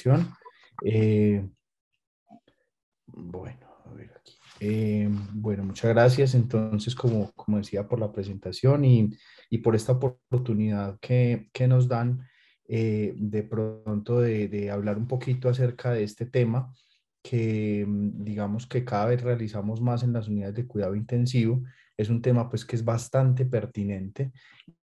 presentación. Eh, bueno, a ver aquí. Bueno, muchas gracias entonces, como decía, por la presentación y por esta oportunidad que nos dan de pronto de hablar un poquito acerca de este tema que digamos que cada vez realizamos más en las unidades de cuidado intensivo. Es un tema pues que es bastante pertinente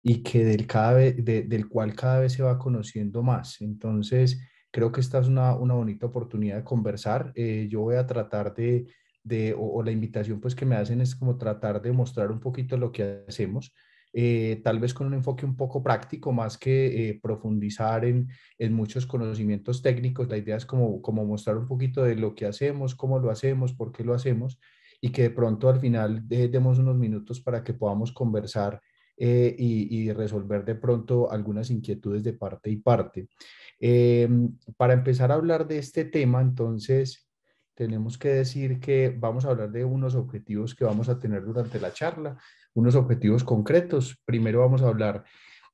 y que del cual cada vez se va conociendo más. Entonces, creo que esta es una bonita oportunidad de conversar. Yo voy a tratar o la invitación pues que me hacen es como tratar de mostrar un poquito lo que hacemos, tal vez con un enfoque un poco práctico, más que profundizar en muchos conocimientos técnicos. La idea es como mostrar un poquito de lo que hacemos, cómo lo hacemos, por qué lo hacemos, y que de pronto al final demos unos minutos para que podamos conversar y resolver de pronto algunas inquietudes de parte y parte. Eh, para empezar a hablar de este tema, entonces, tenemos que decir que vamos a hablar de unos objetivos que vamos a tener durante la charla, unos objetivos concretos. Primero vamos a hablar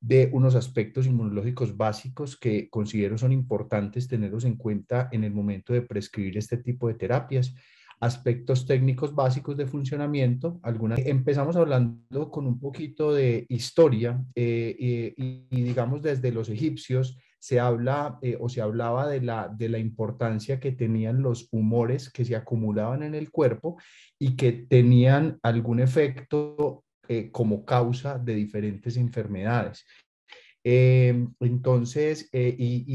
de unos aspectos inmunológicos básicos que considero son importantes tenerlos en cuenta en el momento de prescribir este tipo de terapias, aspectos técnicos básicos de funcionamiento. Empezamos hablando con un poquito de historia y digamos desde los egipcios se habla o se hablaba de la importancia que tenían los humores que se acumulaban en el cuerpo y que tenían algún efecto como causa de diferentes enfermedades. Y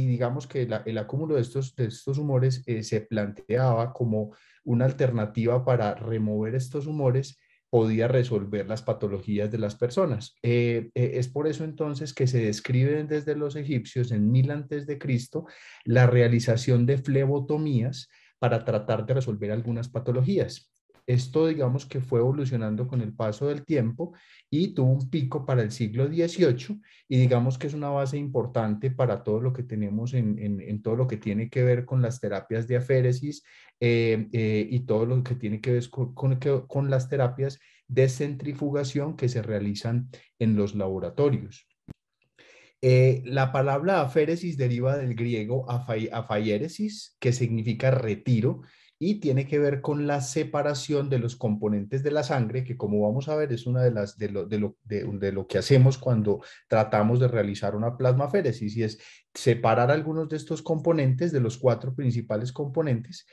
digamos que el acúmulo de estos humores se planteaba como una alternativa para remover estos humores, podía resolver las patologías de las personas. Es por eso entonces que se describen desde los egipcios en 1000 antes de Cristo la realización de flebotomías para tratar de resolver algunas patologías. Esto, digamos que fue evolucionando con el paso del tiempo y tuvo un pico para el siglo XVIII y digamos que es una base importante para todo lo que tenemos en todo lo que tiene que ver con las terapias de aféresis y todo lo que tiene que ver con las terapias de centrifugación que se realizan en los laboratorios. La palabra aféresis deriva del griego afaiéresis, que significa retiro, y tiene que ver con la separación de los componentes de la sangre, que como vamos a ver es una de lo que hacemos cuando tratamos de realizar una plasmaféresis, y es separar algunos de estos componentes, de los cuatro principales componentes,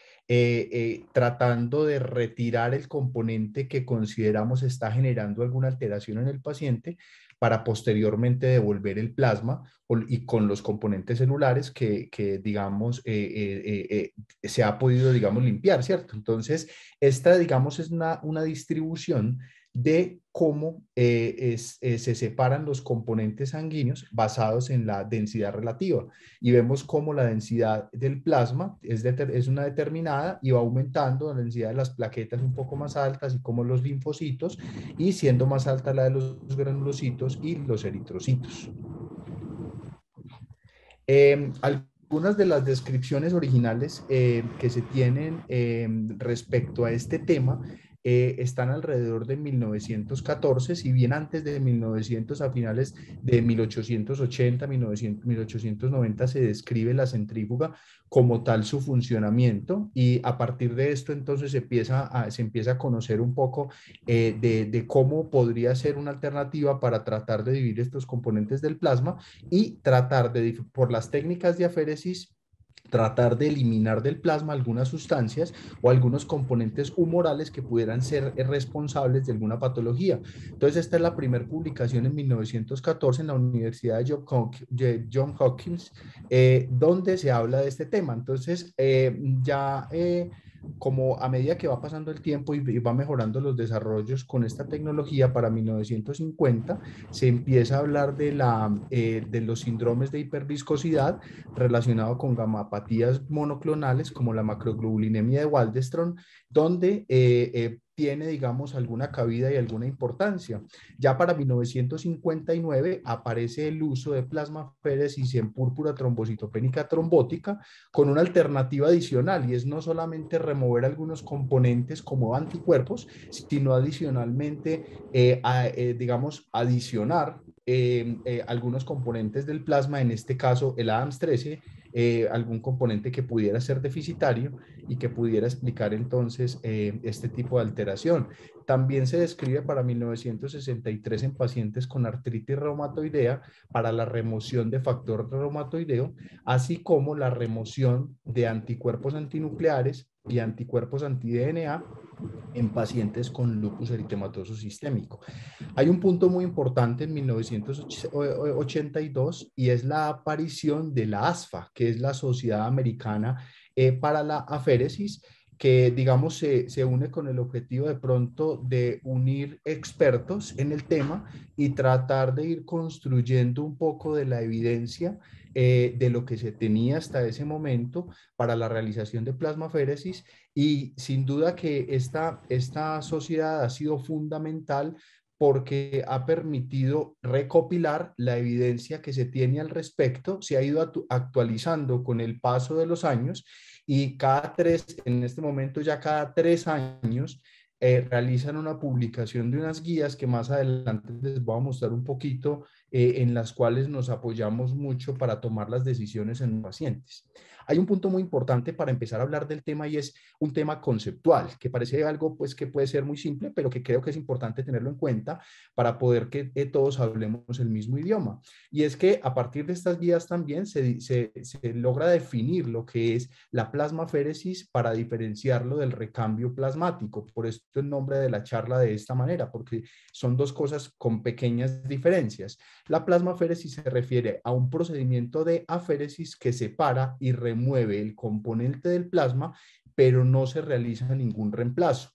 tratando de retirar el componente que consideramos está generando alguna alteración en el paciente para posteriormente devolver el plasma y con los componentes celulares que digamos, se ha podido, digamos, limpiar, ¿cierto? Entonces, esta, digamos, es una distribución de cómo se separan los componentes sanguíneos basados en la densidad relativa. Y vemos cómo la densidad del plasma es una determinada y va aumentando la densidad de las plaquetas un poco más altas y como los linfocitos, y siendo más alta la de los granulocitos y los eritrocitos. Algunas de las descripciones originales que se tienen respecto a este tema están alrededor de 1914, si bien antes de 1900, a finales de 1880, 1890, se describe la centrífuga como tal su funcionamiento, y a partir de esto entonces se empieza a conocer un poco de cómo podría ser una alternativa para tratar de dividir estos componentes del plasma y tratar por las técnicas de aféresis, tratar de eliminar del plasma algunas sustancias o algunos componentes humorales que pudieran ser responsables de alguna patología. Entonces, esta es la primera publicación en 1914 en la Universidad de John Hopkins, donde se habla de este tema. Entonces, como a medida que va pasando el tiempo y va mejorando los desarrollos con esta tecnología, para 1950 se empieza a hablar de los síndromes de hiperviscosidad relacionado con gamapatías monoclonales como la macroglobulinemia de Waldenström, donde tiene, digamos, alguna cabida y alguna importancia. Ya para 1959 aparece el uso de plasmaféresis en púrpura trombocitopénica trombótica con una alternativa adicional, y es no solamente remover algunos componentes como anticuerpos, sino adicionalmente, digamos, adicionar algunos componentes del plasma, en este caso el ADAMS 13, algún componente que pudiera ser deficitario y que pudiera explicar entonces este tipo de alteración. También se describe para 1963 en pacientes con artritis reumatoidea para la remoción de factor reumatoideo, así como la remoción de anticuerpos antinucleares y anticuerpos anti-DNA en pacientes con lupus eritematoso sistémico. Hay un punto muy importante en 1982 y es la aparición de la ASFA, que es la Sociedad Americana para la Aféresis, que digamos se une con el objetivo de pronto de unir expertos en el tema y tratar de ir construyendo un poco de la evidencia de lo que se tenía hasta ese momento para la realización de plasmaféresis, y sin duda que esta sociedad ha sido fundamental porque ha permitido recopilar la evidencia que se tiene al respecto, se ha ido actualizando con el paso de los años y en este momento ya cada 3 años, realizan una publicación de unas guías que más adelante les voy a mostrar un poquito, en las cuales nos apoyamos mucho para tomar las decisiones en pacientes. Hay un punto muy importante para empezar a hablar del tema y es un tema conceptual, que parece algo pues que puede ser muy simple, pero que creo que es importante tenerlo en cuenta para poder que todos hablemos el mismo idioma. Y es que a partir de estas guías también se logra definir lo que es la plasmaféresis para diferenciarlo del recambio plasmático. Por esto el nombre de la charla de esta manera, porque son dos cosas con pequeñas diferencias. La plasmaféresis se refiere a un procedimiento de aféresis que separa y remueve el componente del plasma, pero no se realiza ningún reemplazo,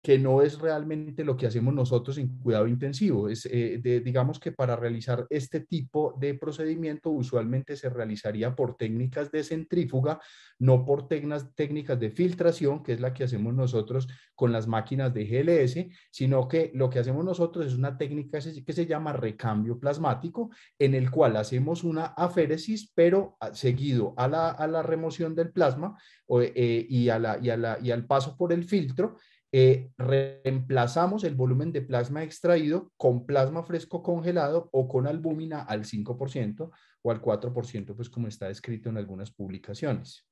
que no es realmente lo que hacemos nosotros en cuidado intensivo. Digamos que para realizar este tipo de procedimiento usualmente se realizaría por técnicas de centrífuga, no por técnicas de filtración, que es la que hacemos nosotros con las máquinas de GLS, sino que lo que hacemos nosotros es una técnica que se llama recambio plasmático, en el cual hacemos una aféresis, pero seguido a la remoción del plasma y al paso por el filtro, reemplazamos el volumen de plasma extraído con plasma fresco congelado o con albúmina al 5% o al 4%, pues como está descrito en algunas publicaciones.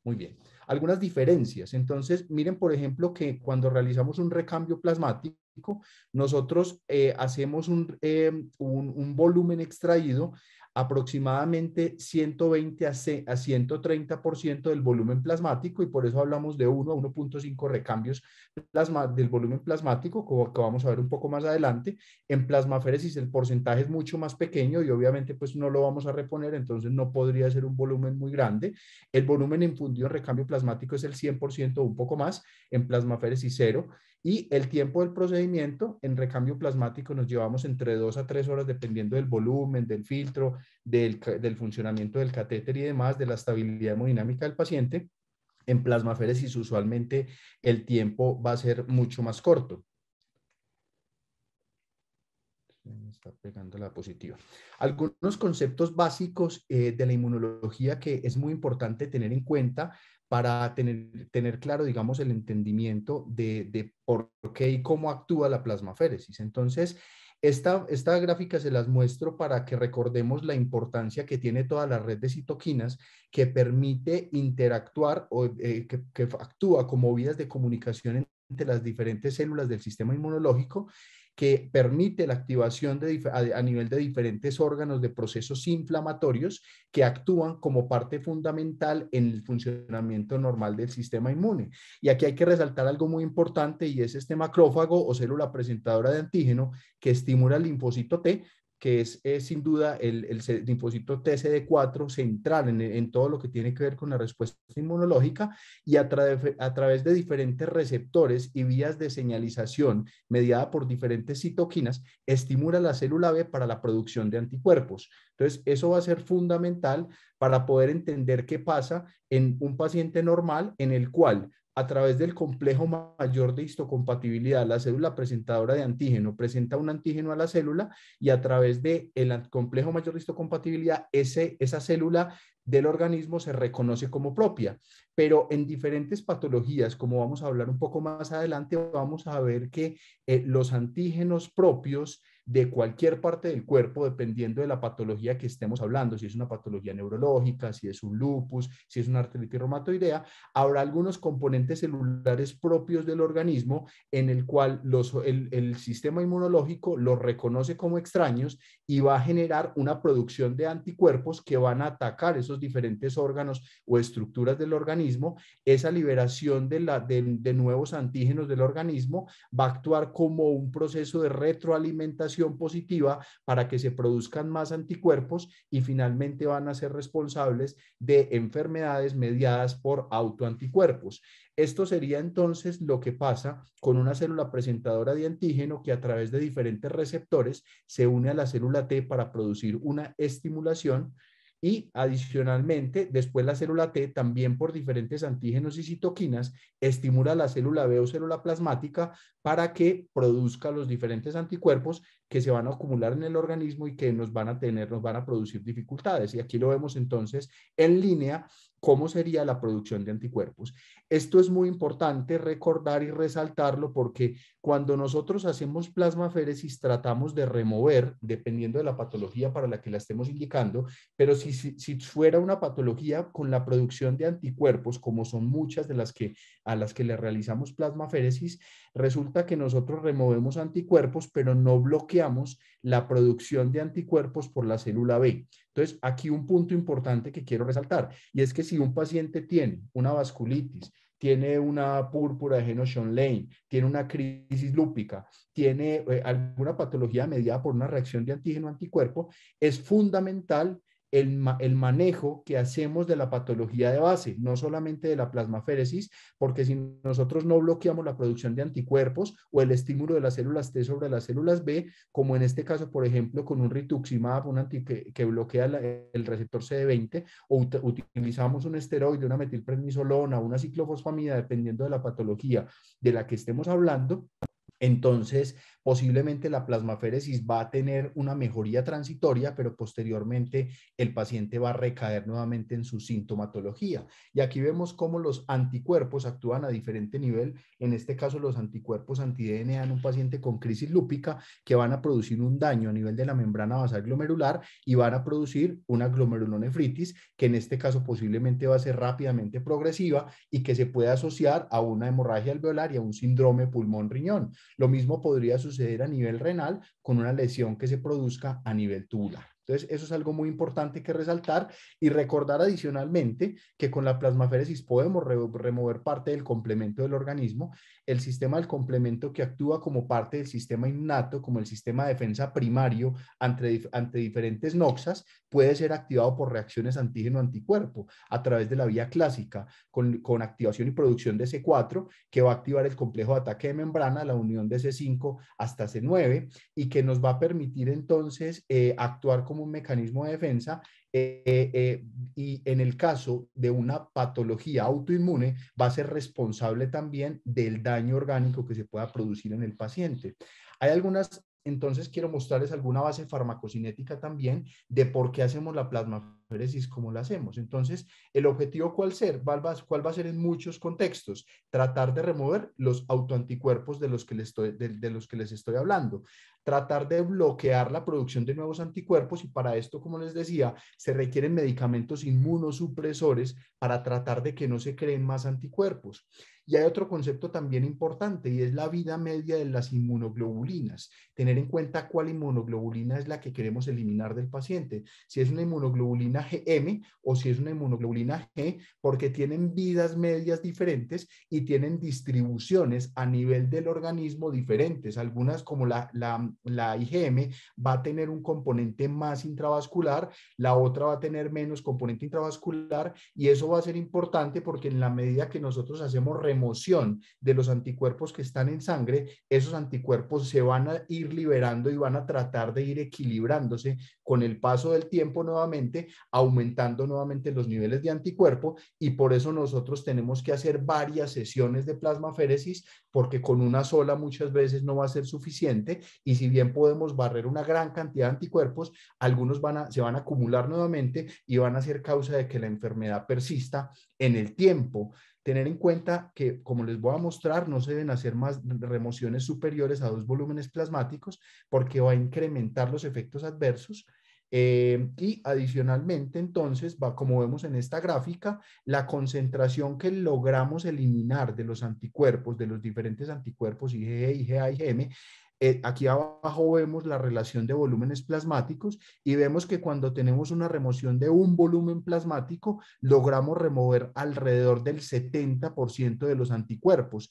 Muy bien. Algunas diferencias. Entonces, miren, por ejemplo, que cuando realizamos un recambio plasmático, nosotros hacemos un volumen extraído aproximadamente 120 a 130% del volumen plasmático, y por eso hablamos de 1 a 1.5 recambios del volumen plasmático, como que vamos a ver un poco más adelante. En plasmaféresis el porcentaje es mucho más pequeño y obviamente pues no lo vamos a reponer, entonces no podría ser un volumen muy grande. El volumen infundido en recambio plasmático es el 100% o un poco más, en plasmaféresis 0. Y el tiempo del procedimiento en recambio plasmático nos llevamos entre 2 a 3 horas dependiendo del volumen, del filtro, del funcionamiento del catéter y demás, de la estabilidad hemodinámica del paciente. En plasmaféresis usualmente el tiempo va a ser mucho más corto. Me está pegando la positiva. Algunos conceptos básicos de la inmunología que es muy importante tener en cuenta para tener claro, digamos, el entendimiento de por qué y cómo actúa la plasmaféresis. Entonces, esta gráfica se las muestro para que recordemos la importancia que tiene toda la red de citoquinas que permite interactuar o que actúa como vías de comunicación entre las diferentes células del sistema inmunológico, que permite la activación a nivel de diferentes órganos de procesos inflamatorios que actúan como parte fundamental en el funcionamiento normal del sistema inmune. Y aquí hay que resaltar algo muy importante, y es este macrófago o célula presentadora de antígeno que estimula el linfocito T, que es sin duda el linfocito TCD4 central en todo lo que tiene que ver con la respuesta inmunológica, y a través de diferentes receptores y vías de señalización mediada por diferentes citoquinas, estimula la célula B para la producción de anticuerpos. Entonces, eso va a ser fundamental para poder entender qué pasa en un paciente normal en el cual, a través del complejo mayor de histocompatibilidad, la célula presentadora de antígeno presenta un antígeno a la célula, y a través del complejo mayor de histocompatibilidad, esa célula del organismo se reconoce como propia. Pero en diferentes patologías, como vamos a hablar un poco más adelante, vamos a ver que los antígenos propios de cualquier parte del cuerpo, dependiendo de la patología que estemos hablando, si es una patología neurológica, si es un lupus, si es una artritis reumatoidea, habrá algunos componentes celulares propios del organismo en el cual el sistema inmunológico los reconoce como extraños y va a generar una producción de anticuerpos que van a atacar esos diferentes órganos o estructuras del organismo. Esa liberación de nuevos antígenos del organismo va a actuar como un proceso de retroalimentación positiva para que se produzcan más anticuerpos y finalmente van a ser responsables de enfermedades mediadas por autoanticuerpos. Esto sería entonces lo que pasa con una célula presentadora de antígeno que a través de diferentes receptores se une a la célula T para producir una estimulación y adicionalmente, después la célula T, también por diferentes antígenos y citoquinas, estimula la célula B o célula plasmática para que produzca los diferentes anticuerpos que se van a acumular en el organismo y que nos van a producir dificultades. Y aquí lo vemos entonces en línea cómo sería la producción de anticuerpos. Esto es muy importante recordar y resaltarlo porque cuando nosotros hacemos plasmaféresis tratamos de remover, dependiendo de la patología para la que la estemos indicando, pero si fuera una patología con la producción de anticuerpos, como son muchas de a las que le realizamos plasmaféresis, resulta que nosotros removemos anticuerpos, pero no bloqueamos la producción de anticuerpos por la célula B. Entonces, aquí un punto importante que quiero resaltar, y es que si un paciente tiene una vasculitis, tiene una púrpura de Heno-Schönlein, tiene una crisis lúpica, tiene alguna patología mediada por una reacción de antígeno-anticuerpo, es fundamental el manejo que hacemos de la patología de base, no solamente de la plasmaféresis, porque si nosotros no bloqueamos la producción de anticuerpos o el estímulo de las células T sobre las células B, como en este caso, por ejemplo, con un rituximab, que bloquea el receptor CD20, o utilizamos un esteroide, una metilprednisolona, una ciclofosfamida, dependiendo de la patología de la que estemos hablando, entonces posiblemente la plasmaféresis va a tener una mejoría transitoria, pero posteriormente el paciente va a recaer nuevamente en su sintomatología. Y aquí vemos cómo los anticuerpos actúan a diferente nivel, en este caso los anticuerpos anti-DNA en un paciente con crisis lúpica que van a producir un daño a nivel de la membrana basal glomerular y van a producir una glomerulonefritis que en este caso posiblemente va a ser rápidamente progresiva y que se puede asociar a una hemorragia alveolar y a un síndrome pulmón-riñón. Lo mismo podría suceder a nivel renal con una lesión que se produzca a nivel tubular. Entonces, eso es algo muy importante que resaltar y recordar adicionalmente que con la plasmaféresis podemos remover parte del complemento del organismo, el sistema del complemento que actúa como parte del sistema innato, como el sistema de defensa primario ante diferentes noxas, puede ser activado por reacciones antígeno-anticuerpo a través de la vía clásica, con activación y producción de C4, que va a activar el complejo de ataque de membrana, la unión de C5 hasta C9, y que nos va a permitir entonces actuar como un mecanismo de defensa y en el caso de una patología autoinmune va a ser responsable también del daño orgánico que se pueda producir en el paciente. Hay algunas, entonces quiero mostrarles alguna base farmacocinética también de por qué hacemos la plasmaféresis como la hacemos. Entonces, el objetivo ¿cuál va a ser en muchos contextos? Tratar de remover los autoanticuerpos de los que les estoy hablando. Tratar de bloquear la producción de nuevos anticuerpos y para esto, como les decía, se requieren medicamentos inmunosupresores para tratar de que no se creen más anticuerpos. Y hay otro concepto también importante y es la vida media de las inmunoglobulinas. Tener en cuenta cuál inmunoglobulina es la que queremos eliminar del paciente. Si es una inmunoglobulina GM o si es una inmunoglobulina G, porque tienen vidas medias diferentes y tienen distribuciones a nivel del organismo diferentes. Algunas como la IgM va a tener un componente más intravascular, la otra va a tener menos componente intravascular y eso va a ser importante porque en la medida que nosotros hacemos remoción de los anticuerpos que están en sangre, esos anticuerpos se van a ir liberando y van a tratar de ir equilibrándose con el paso del tiempo nuevamente, aumentando nuevamente los niveles de anticuerpo y por eso nosotros tenemos que hacer varias sesiones de plasmaféresis porque con una sola muchas veces no va a ser suficiente y si bien podemos barrer una gran cantidad de anticuerpos, algunos se van a acumular nuevamente y van a ser causa de que la enfermedad persista en el tiempo. Tener en cuenta que, como les voy a mostrar, no se deben hacer más remociones superiores a 2 volúmenes plasmáticos porque va a incrementar los efectos adversos. Y adicionalmente, entonces, va, como vemos en esta gráfica, la concentración que logramos eliminar de los anticuerpos, de los diferentes anticuerpos IgE, IgA, IgM, aquí abajo vemos la relación de volúmenes plasmáticos y vemos que cuando tenemos una remoción de un volumen plasmático, logramos remover alrededor del 70% de los anticuerpos.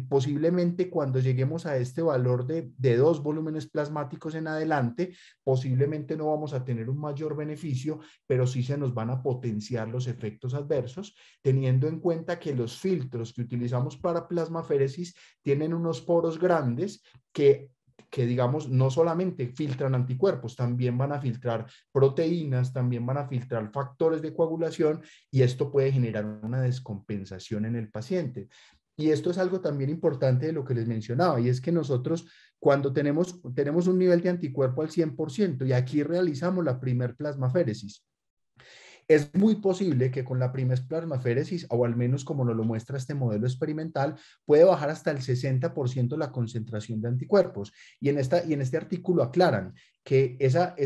Posiblemente cuando lleguemos a este valor de 2 volúmenes plasmáticos en adelante, posiblemente no vamos a tener un mayor beneficio, pero sí se nos van a potenciar los efectos adversos, teniendo en cuenta que los filtros que utilizamos para plasmaféresis tienen unos poros grandes que digamos, no solamente filtran anticuerpos, también van a filtrar proteínas, también van a filtrar factores de coagulación y esto puede generar una descompensación en el paciente. Y esto es algo también importante de lo que les mencionaba, y es que nosotros cuando tenemos un nivel de anticuerpo al 100% y aquí realizamos la primer plasmaféresis, es muy posible que con la primer plasmaféresis, o al menos como nos lo muestra este modelo experimental, puede bajar hasta el 60% la concentración de anticuerpos. Y en este artículo aclaran que esa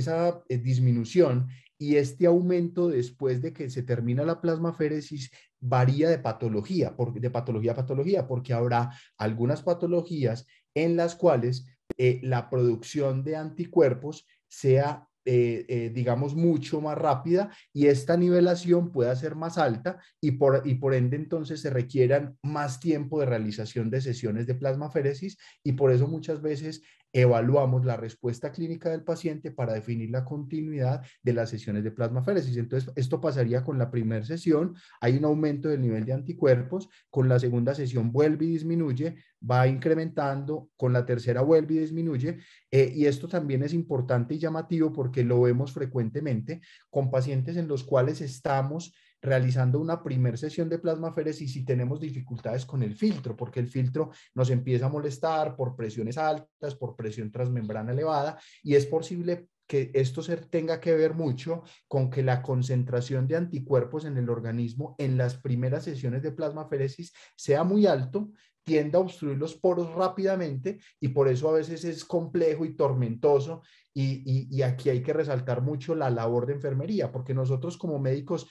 disminución y este aumento después de que se termina la plasmaféresis varía de patología, de patología a patología, porque habrá algunas patologías en las cuales la producción de anticuerpos sea digamos, mucho más rápida y esta nivelación pueda ser más alta y por ende entonces se requieran más tiempo de realización de sesiones de plasmaféresis y por eso muchas veces evaluamos la respuesta clínica del paciente para definir la continuidad de las sesiones de plasmaféresis. Entonces, esto pasaría con la primera sesión, hay un aumento del nivel de anticuerpos, con la segunda sesión vuelve y disminuye, va incrementando, con la tercera vuelve y disminuye, y esto también es importante y llamativo porque lo vemos frecuentemente con pacientes en los cuales estamos realizando una primera sesión de plasmaféresis y tenemos dificultades con el filtro, porque el filtro nos empieza a molestar por presiones altas, por presión transmembrana elevada, y es posible que esto tenga que ver mucho con que la concentración de anticuerpos en el organismo en las primeras sesiones de plasmaféresis sea muy alto, tiende a obstruir los poros rápidamente y por eso a veces es complejo y tormentoso y aquí hay que resaltar mucho la labor de enfermería, porque nosotros como médicos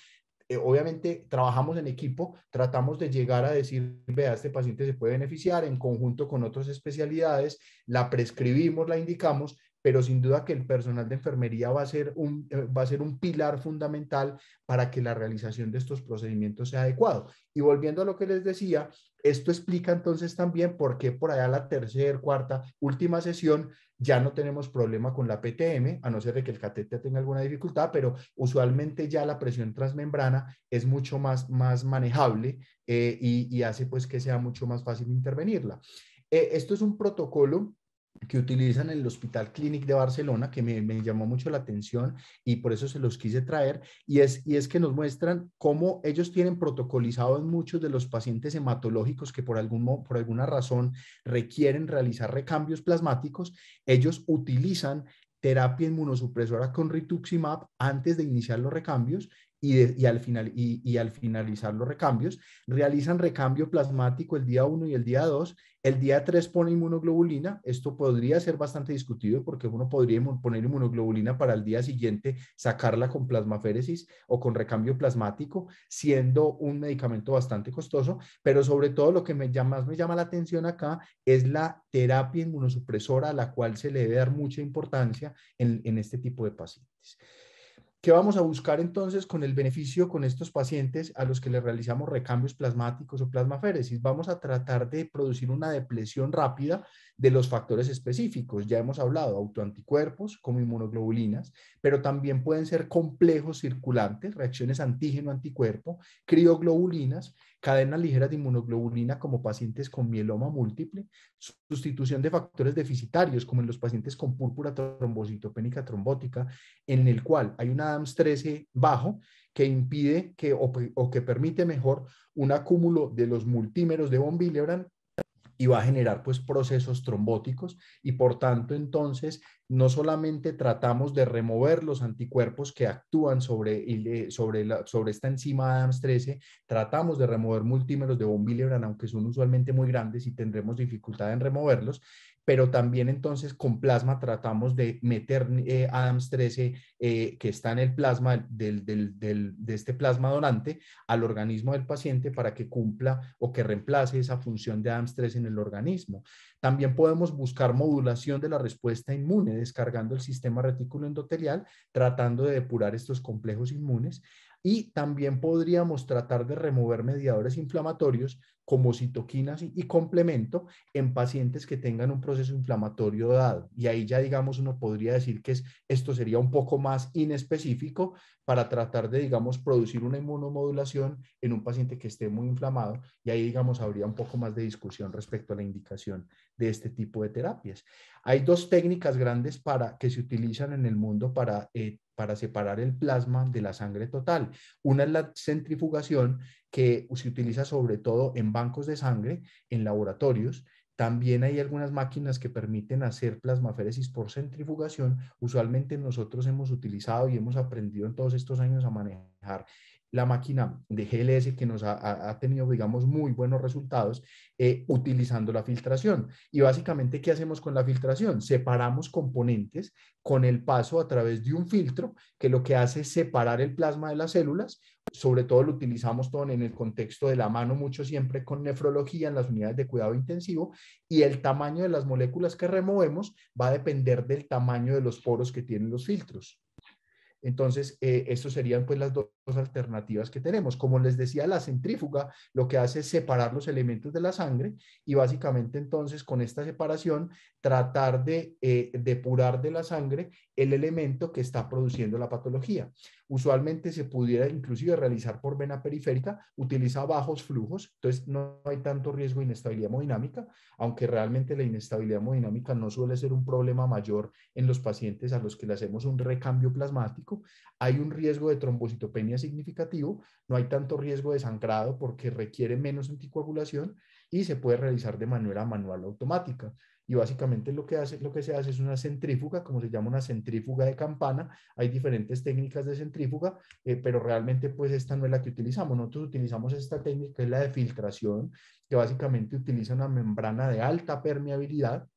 obviamente trabajamos en equipo, tratamos de llegar a decir, vea, este paciente se puede beneficiar en conjunto con otras especialidades, la prescribimos, la indicamos, pero sin duda que el personal de enfermería va a ser un pilar fundamental para que la realización de estos procedimientos sea adecuado. Y volviendo a lo que les decía, esto explica entonces también por qué por allá la tercera, cuarta, última sesión ya no tenemos problema con la PTM, a no ser de que el catéter tenga alguna dificultad, pero usualmente ya la presión transmembrana es mucho más manejable y hace pues que sea mucho más fácil intervenirla. Esto es un protocolo que utilizan en el Hospital Clínic de Barcelona, que me llamó mucho la atención y por eso se los quise traer, y es que nos muestran cómo ellos tienen protocolizado en muchos de los pacientes hematológicos que por alguna razón requieren realizar recambios plasmáticos, ellos utilizan terapia inmunosupresora con rituximab antes de iniciar los recambios y al finalizar los recambios, realizan recambio plasmático el día 1 y el día 2. El día 3 pone inmunoglobulina. Esto podría ser bastante discutido porque uno podría poner inmunoglobulina para el día siguiente sacarla con plasmaféresis o con recambio plasmático, siendo un medicamento bastante costoso, pero sobre todo lo que más me llama la atención acá es la terapia inmunosupresora a la cual se le debe dar mucha importancia en este tipo de pacientes. ¿Qué vamos a buscar entonces con el beneficio con estos pacientes a los que les realizamos recambios plasmáticos o plasmaféresis? Vamos a tratar de producir una depresión rápida de los factores específicos. Ya hemos hablado, autoanticuerpos como inmunoglobulinas, pero también pueden ser complejos circulantes, reacciones antígeno-anticuerpo, crioglobulinas, cadenas ligeras de inmunoglobulina como pacientes con mieloma múltiple, sustitución de factores deficitarios como en los pacientes con púrpura trombocitopénica trombótica, en el cual hay un Adams 13 bajo que impide o que permite mejor un acúmulo de los multímeros de von Willebrand y va a generar pues procesos trombóticos y por tanto entonces no solamente tratamos de remover los anticuerpos que actúan sobre esta enzima Adams-13, tratamos de remover multímeros de von Willebrand, aunque son usualmente muy grandes y tendremos dificultad en removerlos, pero también entonces con plasma tratamos de meter Adams-13 que está en el plasma de este plasma donante al organismo del paciente para que cumpla o que reemplace esa función de Adams-13 en el organismo. También podemos buscar modulación de la respuesta inmune descargando el sistema retículo endotelial, tratando de depurar estos complejos inmunes. Y también podríamos tratar de remover mediadores inflamatorios como citoquinas y complemento en pacientes que tengan un proceso inflamatorio dado. Y ahí ya, digamos, uno podría decir que esto sería un poco más inespecífico para tratar de, digamos, producir una inmunomodulación en un paciente que esté muy inflamado. Y ahí, digamos, habría un poco más de discusión respecto a la indicación de este tipo de terapias. Hay dos técnicas grandes que se utilizan en el mundo para separar el plasma de la sangre total. Una es la centrifugación, que se utiliza sobre todo en bancos de sangre, en laboratorios. También hay algunas máquinas que permiten hacer plasmaféresis por centrifugación. Usualmente nosotros hemos utilizado y hemos aprendido en todos estos años a manejar la máquina de GLS que nos ha tenido, digamos, muy buenos resultados utilizando la filtración. Y básicamente, ¿qué hacemos con la filtración? Separamos componentes con el paso a través de un filtro que lo que hace es separar el plasma de las células. Sobre todo lo utilizamos todo en el contexto de la mano, mucho siempre con nefrología en las unidades de cuidado intensivo, y el tamaño de las moléculas que removemos va a depender del tamaño de los poros que tienen los filtros. Entonces, estos serían pues las dos alternativas que tenemos. Como les decía, la centrífuga lo que hace es separar los elementos de la sangre y básicamente entonces con esta separación tratar de depurar de la sangre el elemento que está produciendo la patología. Usualmente se pudiera inclusive realizar por vena periférica, utiliza bajos flujos, entonces no hay tanto riesgo de inestabilidad hemodinámica, aunque realmente la inestabilidad hemodinámica no suele ser un problema mayor en los pacientes a los que le hacemos un recambio plasmático. Hay un riesgo de trombocitopenia significativo, no hay tanto riesgo de sangrado porque requiere menos anticoagulación y se puede realizar de manera manual automática. Y básicamente lo que se hace es una centrífuga, como se llama una centrífuga de campana. Hay diferentes técnicas de centrífuga, pero realmente pues esta no es la que utilizamos. Nosotros utilizamos esta técnica, que es la de filtración, que básicamente utiliza una membrana de alta permeabilidad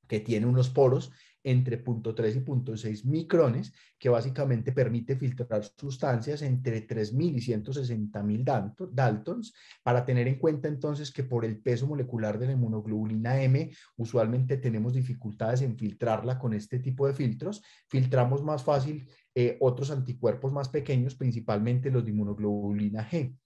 que tiene unos poros entre 0.3 y 0.6 micrones, que básicamente permite filtrar sustancias entre 3.000 y 160.000 Daltons, para tener en cuenta entonces que por el peso molecular de la inmunoglobulina M, usualmente tenemos dificultades en filtrarla con este tipo de filtros. Filtramos más fácil otros anticuerpos más pequeños, principalmente los de inmunoglobulina G.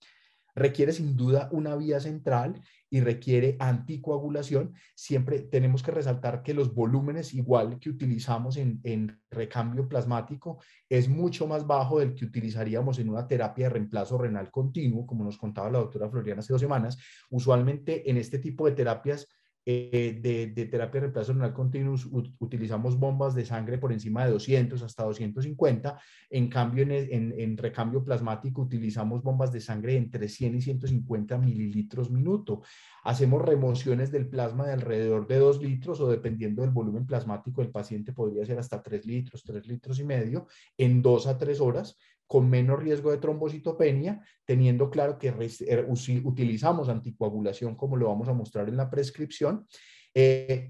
Requiere sin duda una vía central y requiere anticoagulación. Siempre tenemos que resaltar que los volúmenes igual que utilizamos en recambio plasmático es mucho más bajo del que utilizaríamos en una terapia de reemplazo renal continuo, como nos contaba la doctora Floriana hace 2 semanas. Usualmente en este tipo de terapias de terapia de reemplazo renal continuo utilizamos bombas de sangre por encima de 200 hasta 250. En cambio, en recambio plasmático utilizamos bombas de sangre entre 100 y 150 mililitros minuto. Hacemos remociones del plasma de alrededor de 2 litros o dependiendo del volumen plasmático del paciente podría ser hasta 3 litros, 3 litros y medio en 2 a 3 horas con menos riesgo de trombocitopenia, teniendo claro que utilizamos anticoagulación como lo vamos a mostrar en la prescripción,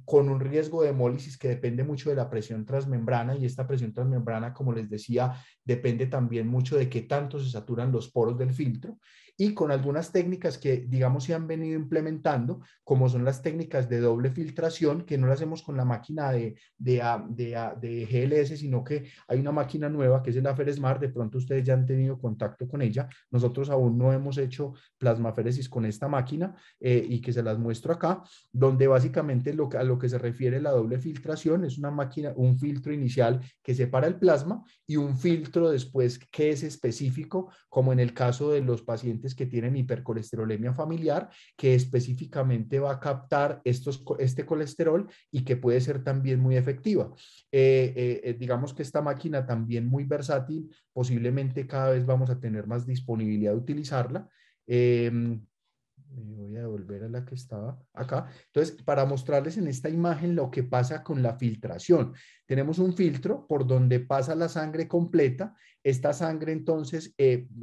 con un riesgo de hemólisis que depende mucho de la presión transmembrana, y esta presión transmembrana, como les decía, depende también mucho de qué tanto se saturan los poros del filtro, y con algunas técnicas que, digamos, se han venido implementando, como son las técnicas de doble filtración, que no las hacemos con la máquina de GLS, sino que hay una máquina nueva que es el Aferesmart. De pronto ustedes ya han tenido contacto con ella. Nosotros aún no hemos hecho plasmaféresis con esta máquina y que se las muestro acá, donde básicamente a lo que se refiere la doble filtración es una máquina, un filtro inicial que separa el plasma y un filtro después que es específico, como en el caso de los pacientes que tienen hipercolesterolemia familiar, que específicamente va a captar este colesterol y que puede ser también muy efectiva. Digamos que esta máquina también muy versátil, posiblemente cada vez vamos a tener más disponibilidad de utilizarla. Me voy a devolver a la que estaba acá. Entonces, para mostrarles en esta imagen lo que pasa con la filtración. Tenemos un filtro por donde pasa la sangre completa. Esta sangre, entonces,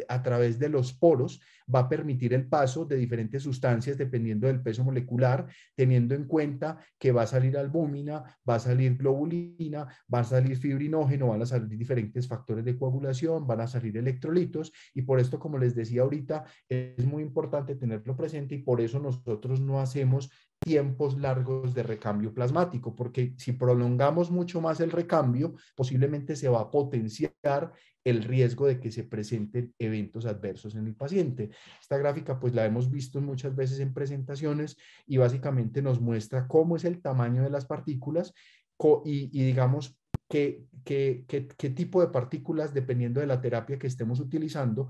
a través de los poros, va a permitir el paso de diferentes sustancias dependiendo del peso molecular, teniendo en cuenta que va a salir albúmina, va a salir globulina, va a salir fibrinógeno, van a salir diferentes factores de coagulación, van a salir electrolitos, y por esto, como les decía ahorita, es muy importante tenerlo presente, y por eso nosotros no hacemos tiempos largos de recambio plasmático, porque si prolongamos mucho más el recambio, posiblemente se va a potenciar el riesgo de que se presenten eventos adversos en el paciente. Esta gráfica pues la hemos visto muchas veces en presentaciones y básicamente nos muestra cómo es el tamaño de las partículas y digamos qué tipo de partículas, dependiendo de la terapia que estemos utilizando,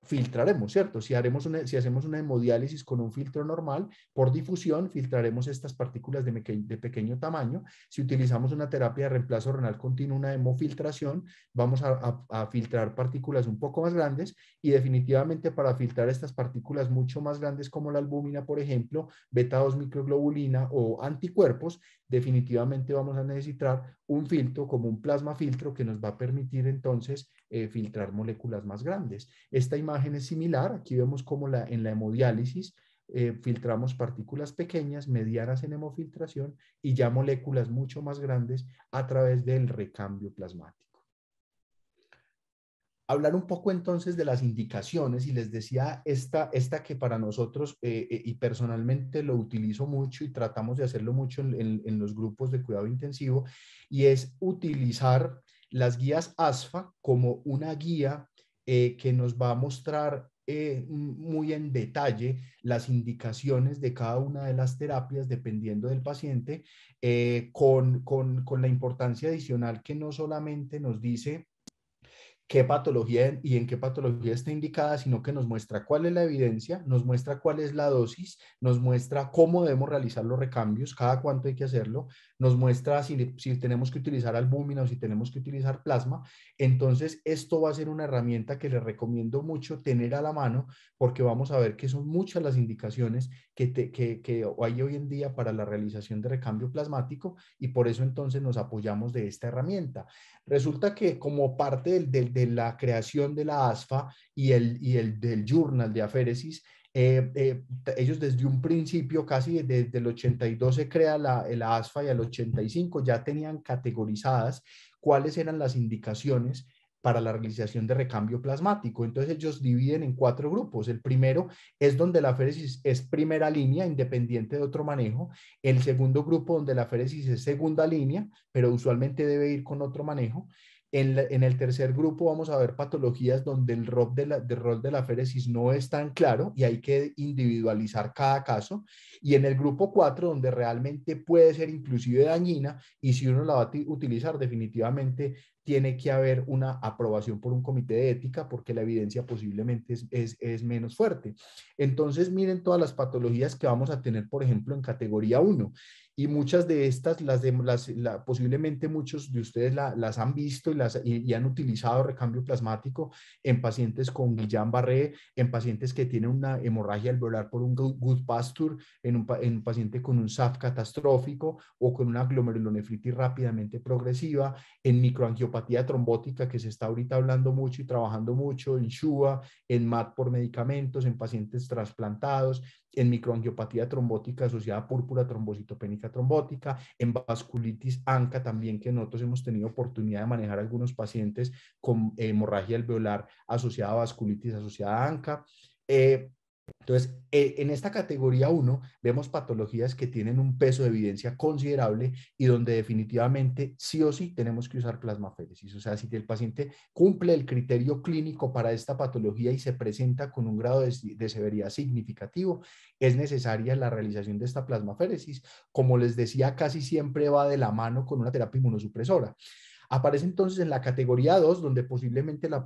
filtraremos, ¿cierto? Si hacemos una hemodiálisis con un filtro normal, por difusión filtraremos estas partículas de pequeño tamaño. Si utilizamos una terapia de reemplazo renal continuo, una hemofiltración, vamos a filtrar partículas un poco más grandes, y definitivamente para filtrar estas partículas mucho más grandes como la albúmina, por ejemplo, beta 2 microglobulina o anticuerpos, definitivamente vamos a necesitar un filtro como un plasma filtro que nos va a permitir entonces filtrar moléculas más grandes. Esta imagen es similar. Aquí vemos cómo en la hemodiálisis filtramos partículas pequeñas, medianas en hemofiltración, y ya moléculas mucho más grandes a través del recambio plasmático. Hablar un poco entonces de las indicaciones, y les decía esta que para nosotros, y personalmente lo utilizo mucho y tratamos de hacerlo mucho en los grupos de cuidado intensivo, y es utilizar las guías ASFA como una guía que nos va a mostrar muy en detalle las indicaciones de cada una de las terapias dependiendo del paciente, con la importancia adicional que no solamente nos dice qué patología y en qué patología está indicada, sino que nos muestra cuál es la evidencia, nos muestra cuál es la dosis, nos muestra cómo debemos realizar los recambios, cada cuánto hay que hacerlo, nos muestra si tenemos que utilizar albúmina o si tenemos que utilizar plasma. Entonces, esto va a ser una herramienta que les recomiendo mucho tener a la mano, porque vamos a ver que son muchas las indicaciones que hay hoy en día para la realización de recambio plasmático, y por eso entonces nos apoyamos de esta herramienta. Resulta que como parte de la creación de la ASFA del Journal de Aféresis, ellos desde un principio, casi desde el 82 se crea la ASFA, y al 85 ya tenían categorizadas cuáles eran las indicaciones para la realización de recambio plasmático. Entonces ellos dividen en 4 grupos. El primero es donde la aféresis es primera línea, independiente de otro manejo. El segundo grupo, donde la aféresis es segunda línea, pero usualmente debe ir con otro manejo. En el tercer grupo vamos a ver patologías donde el rol de la aféresis no es tan claro y hay que individualizar cada caso. Y en el grupo 4, donde realmente puede ser inclusive dañina, y si uno la va a utilizar, definitivamente tiene que haber una aprobación por un comité de ética, porque la evidencia posiblemente es menos fuerte. Entonces, miren todas las patologías que vamos a tener, por ejemplo, en categoría 1. Y muchas de estas, posiblemente muchos de ustedes las han visto y han utilizado recambio plasmático en pacientes con Guillain-Barré, en pacientes que tienen una hemorragia alveolar por un Goodpasture, en un paciente con un SAF catastrófico o con una glomerulonefritis rápidamente progresiva, en microangiopatía trombótica, que se está ahorita hablando mucho y trabajando mucho, en SHUA, en MAT por medicamentos, en pacientes trasplantados, en microangiopatía trombótica asociada a púrpura trombocitopénica trombótica, en vasculitis ANCA también, que nosotros hemos tenido oportunidad de manejar algunos pacientes con hemorragia alveolar asociada a vasculitis asociada a ANCA. Entonces, en esta categoría 1 vemos patologías que tienen un peso de evidencia considerable y donde definitivamente sí o sí tenemos que usar plasmaféresis. O sea, si el paciente cumple el criterio clínico para esta patología y se presenta con un grado de severidad significativo, es necesaria la realización de esta plasmaféresis. Como les decía, casi siempre va de la mano con una terapia inmunosupresora. Aparece entonces en la categoría 2, donde posiblemente la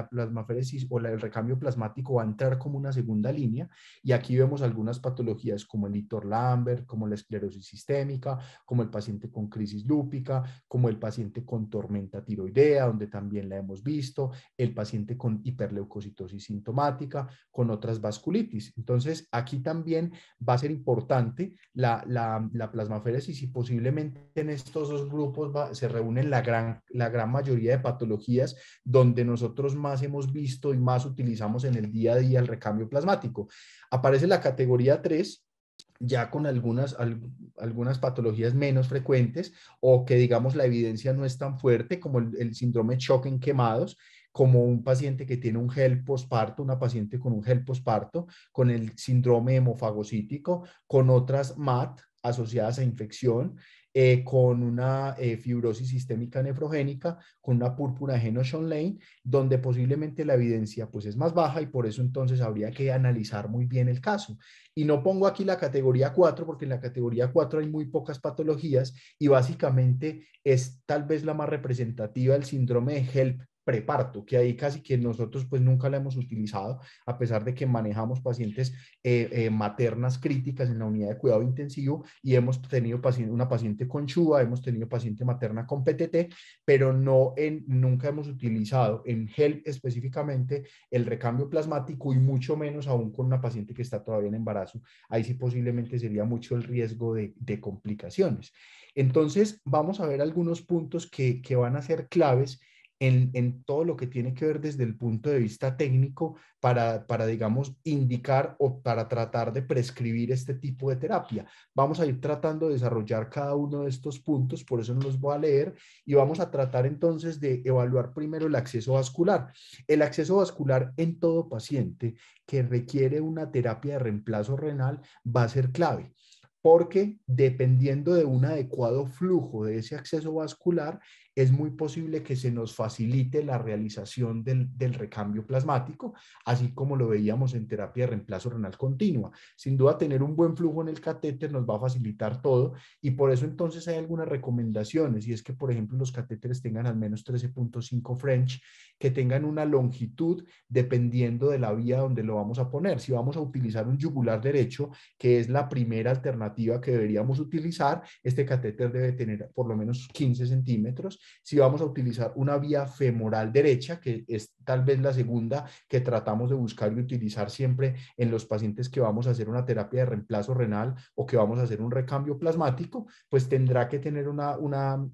plasmaféresis o el recambio plasmático va a entrar como una segunda línea, y aquí vemos algunas patologías como el Litter-Lambert, como la esclerosis sistémica, como el paciente con crisis lúpica, como el paciente con tormenta tiroidea, donde también la hemos visto, el paciente con hiperleucocitosis sintomática, con otras vasculitis. Entonces, aquí también va a ser importante la plasmaféresis, y posiblemente en estos dos grupos se reúnen la gran mayoría de patologías donde nosotros más hemos visto y más utilizamos en el día a día el recambio plasmático. Aparece la categoría 3, ya con algunas patologías menos frecuentes, o que digamos la evidencia no es tan fuerte, como el síndrome de shock en quemados, como un paciente que tiene un gel posparto, una paciente con un gel posparto, con el síndrome hemofagocítico, con otras MAT asociadas a infección, con una fibrosis sistémica nefrogénica, con una púrpura Henoch-Schönlein, donde posiblemente la evidencia pues es más baja, y por eso entonces habría que analizar muy bien el caso. Y no pongo aquí la categoría 4 porque en la categoría 4 hay muy pocas patologías, y básicamente es tal vez la más representativa del síndrome de HELP preparto, que ahí casi que nosotros pues nunca la hemos utilizado, a pesar de que manejamos pacientes maternas críticas en la unidad de cuidado intensivo, y hemos tenido una paciente con CHUA, hemos tenido paciente materna con PTT, pero nunca hemos utilizado en HELP específicamente el recambio plasmático, y mucho menos aún con una paciente que está todavía en embarazo. Ahí sí posiblemente sería mucho el riesgo de complicaciones. Entonces, vamos a ver algunos puntos que van a ser claves en todo lo que tiene que ver desde el punto de vista técnico digamos, indicar o para tratar de prescribir este tipo de terapia. Vamos a ir tratando de desarrollar cada uno de estos puntos, por eso no los voy a leer, y vamos a tratar entonces de evaluar primero el acceso vascular. El acceso vascular en todo paciente que requiere una terapia de reemplazo renal va a ser clave, porque dependiendo de un adecuado flujo de ese acceso vascular, es muy posible que se nos facilite la realización del recambio plasmático, así como lo veíamos en terapia de reemplazo renal continua. Sin duda, tener un buen flujo en el catéter nos va a facilitar todo, y por eso entonces hay algunas recomendaciones, y es que, por ejemplo, los catéteres tengan al menos 13.5 French, que tengan una longitud dependiendo de la vía donde lo vamos a poner. Si vamos a utilizar un yugular derecho, que es la primera alternativa que deberíamos utilizar, este catéter debe tener por lo menos 15 centímetros. Si vamos a utilizar una vía femoral derecha, que es tal vez la segunda que tratamos de buscar y utilizar siempre en los pacientes que vamos a hacer una terapia de reemplazo renal o que vamos a hacer un recambio plasmático, pues tendrá que tener una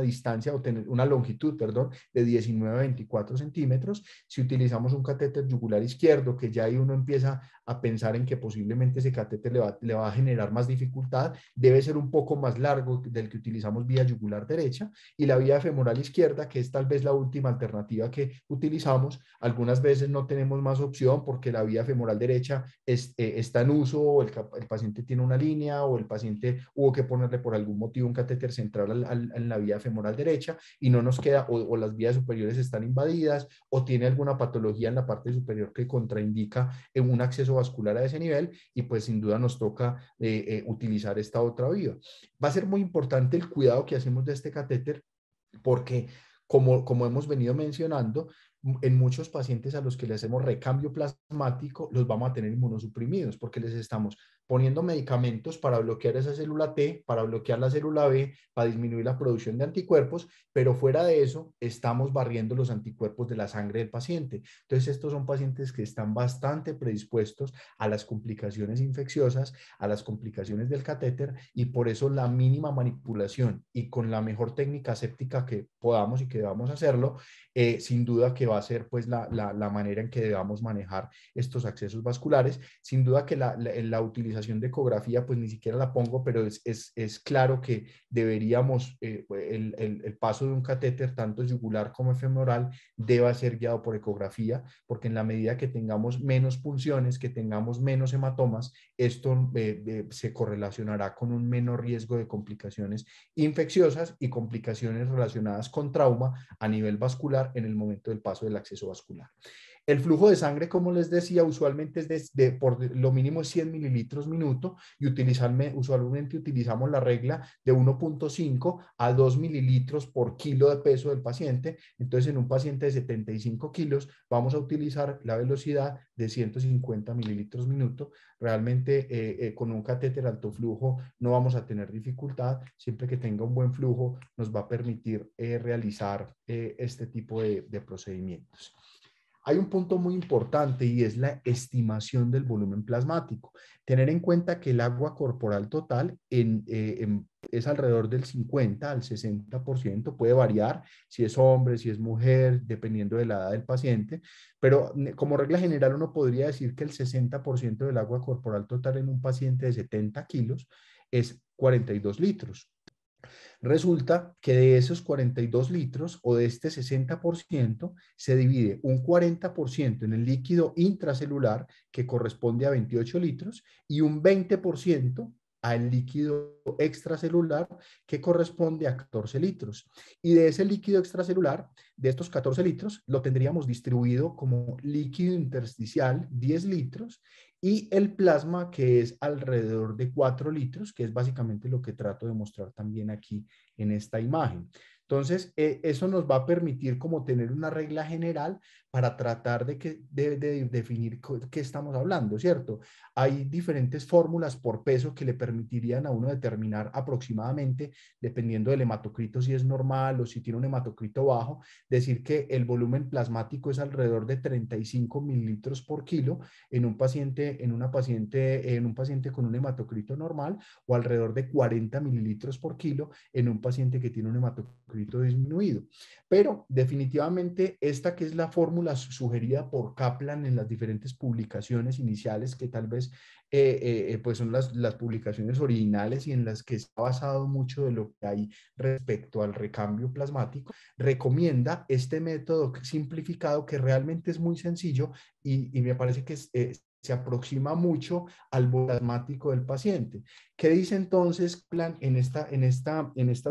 distancia o tener una longitud, perdón, de 19 a 24 centímetros. Si utilizamos un catéter yugular izquierdo, que ya ahí uno empieza a pensar en que posiblemente ese catéter le va a generar más dificultad, debe ser un poco más largo del que utilizamos vía yugular derecha, y la vía femoral izquierda, que es tal vez la última alternativa que utilizamos. Algunas veces no tenemos más opción porque la vía femoral derecha está en uso, o el paciente tiene una línea, o el paciente hubo que ponerle por algún motivo un catéter central en la vía femoral derecha, y no nos queda, o las vías superiores están invadidas, o tiene alguna patología en la parte superior que contraindica un acceso vascular a ese nivel, y pues sin duda nos toca utilizar esta otra vía. Va a ser muy importante el cuidado que hacemos de este catéter, porque como hemos venido mencionando, en muchos pacientes a los que le hacemos recambio plasmático los vamos a tener inmunosuprimidos, porque les estamos poniendo medicamentos para bloquear esa célula T, para bloquear la célula B, para disminuir la producción de anticuerpos, pero fuera de eso estamos barriendo los anticuerpos de la sangre del paciente. Entonces estos son pacientes que están bastante predispuestos a las complicaciones infecciosas, a las complicaciones del catéter, y por eso la mínima manipulación y con la mejor técnica aséptica que podamos y que debamos hacerlo, sin duda que va a ser pues la manera en que debamos manejar estos accesos vasculares. Sin duda que la utilización de ecografía pues ni siquiera la pongo, pero es claro que deberíamos, el paso de un catéter tanto yugular como femoral deba ser guiado por ecografía, porque en la medida que tengamos menos punciones, que tengamos menos hematomas, esto se correlacionará con un menor riesgo de complicaciones infecciosas y complicaciones relacionadas con trauma a nivel vascular en el momento del paso del acceso vascular. El flujo de sangre, como les decía, usualmente es por lo mínimo 100 mililitros minuto y usualmente utilizamos la regla de 1.5 a 2 mililitros por kilo de peso del paciente. Entonces, en un paciente de 75 kilos, vamos a utilizar la velocidad de 150 mililitros minuto. Realmente, con un catéter alto flujo no vamos a tener dificultad. Siempre que tenga un buen flujo, nos va a permitir realizar este tipo de procedimientos. Hay un punto muy importante y es la estimación del volumen plasmático. Tener en cuenta que el agua corporal total es alrededor del 50 al 60%, puede variar si es hombre, si es mujer, dependiendo de la edad del paciente, pero como regla general uno podría decir que el 60% del agua corporal total en un paciente de 70 kilos es 42 litros. Resulta que de esos 42 litros o de este 60% se divide un 40% en el líquido intracelular que corresponde a 28 litros y un 20% al líquido extracelular que corresponde a 14 litros. Y de ese líquido extracelular, de estos 14 litros, lo tendríamos distribuido como líquido intersticial, 10 litros, y el plasma, que es alrededor de 4 litros, que es básicamente lo que trato de mostrar también aquí en esta imagen. Entonces, eso nos va a permitir como tener una regla general para tratar de definir qué estamos hablando, ¿cierto? Hay diferentes fórmulas por peso que le permitirían a uno determinar aproximadamente, dependiendo del hematocrito, si es normal o si tiene un hematocrito bajo, decir que el volumen plasmático es alrededor de 35 mililitros por kilo en un paciente, en un paciente con un hematocrito normal, o alrededor de 40 mililitros por kilo en un paciente que tiene un hematocrito disminuido. Pero definitivamente esta, que es la fórmula sugerida por Kaplan en las diferentes publicaciones iniciales, que tal vez pues son las publicaciones originales y en las que está basado mucho de lo que hay respecto al recambio plasmático, recomienda este método simplificado que realmente es muy sencillo y me parece que se aproxima mucho al plasmático del paciente. ¿Qué dice entonces Plan en esta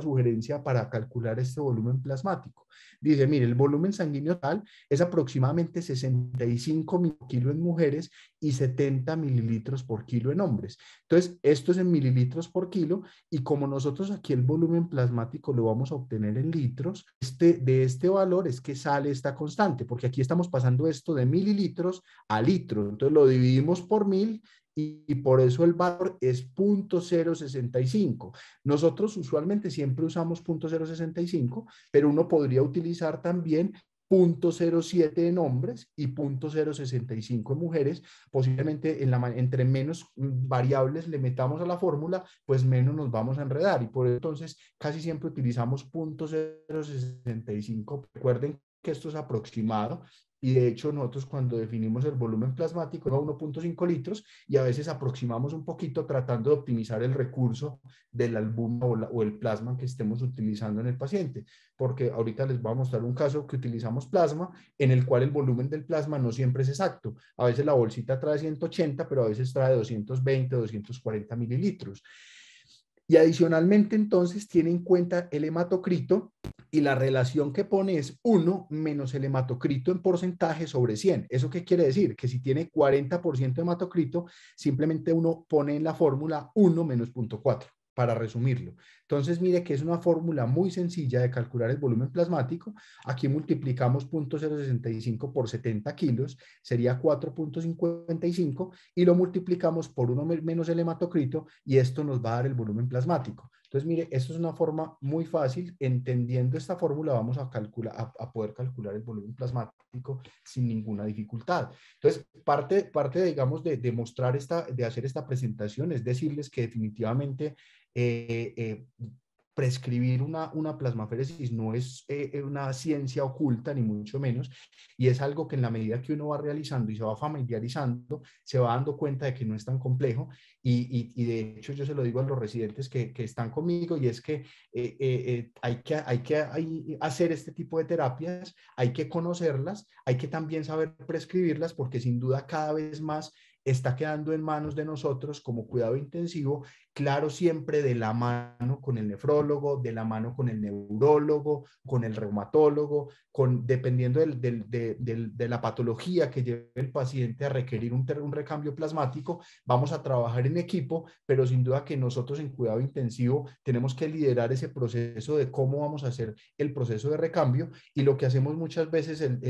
sugerencia para calcular este volumen plasmático? Dice, mire, el volumen sanguíneo total es aproximadamente 65 kilos en mujeres y 70 mililitros por kilo en hombres. Entonces, esto es en mililitros por kilo, y como nosotros aquí el volumen plasmático lo vamos a obtener en litros, de este valor es que sale esta constante, porque aquí estamos pasando esto de mililitros a litros. Entonces lo dividimos por 1000 y por eso el valor es 0.065. Nosotros usualmente siempre usamos 0.065, pero uno podría utilizar también 0.07 en hombres y 0.065 en mujeres. Posiblemente entre menos variables le metamos a la fórmula, pues menos nos vamos a enredar, y por eso entonces casi siempre utilizamos 0.065. Recuerden que esto es aproximado, y de hecho nosotros cuando definimos el volumen plasmático a 1.5 litros, y a veces aproximamos un poquito tratando de optimizar el recurso del albúmina o el plasma que estemos utilizando en el paciente, porque ahorita les voy a mostrar un caso que utilizamos plasma en el cual el volumen del plasma no siempre es exacto. A veces la bolsita trae 180, pero a veces trae 220, 240 mililitros. Y adicionalmente, entonces, tiene en cuenta el hematocrito, y la relación que pone es 1 menos el hematocrito en porcentaje sobre 100. ¿Eso qué quiere decir? Que si tiene 40% de hematocrito, simplemente uno pone en la fórmula 1 menos 0.4, para resumirlo. Entonces, mire que es una fórmula muy sencilla de calcular el volumen plasmático. Aquí multiplicamos 0.065 por 70 kilos, sería 4.55, y lo multiplicamos por 1 menos el hematocrito, y esto nos va a dar el volumen plasmático. Entonces, mire, esto es una forma muy fácil. Entendiendo esta fórmula, vamos a poder calcular el volumen plasmático sin ninguna dificultad. Entonces, parte digamos, de mostrar de hacer esta presentación, es decirles que definitivamente prescribir una plasmaféresis no es una ciencia oculta, ni mucho menos, y es algo que en la medida que uno va realizando y se va familiarizando, se va dando cuenta de que no es tan complejo, y de hecho yo se lo digo a los residentes que están conmigo, y es que hay que hacer este tipo de terapias, hay que conocerlas, hay que también saber prescribirlas, porque sin duda cada vez más está quedando en manos de nosotros como cuidado intensivo claro, siempre de la mano con el nefrólogo, de la mano con el neurólogo, con el reumatólogo, dependiendo de la patología que lleve el paciente a requerir un recambio plasmático, vamos a trabajar en equipo, pero sin duda que nosotros en cuidado intensivo tenemos que liderar ese proceso de cómo vamos a hacer el proceso de recambio, y lo que hacemos muchas veces en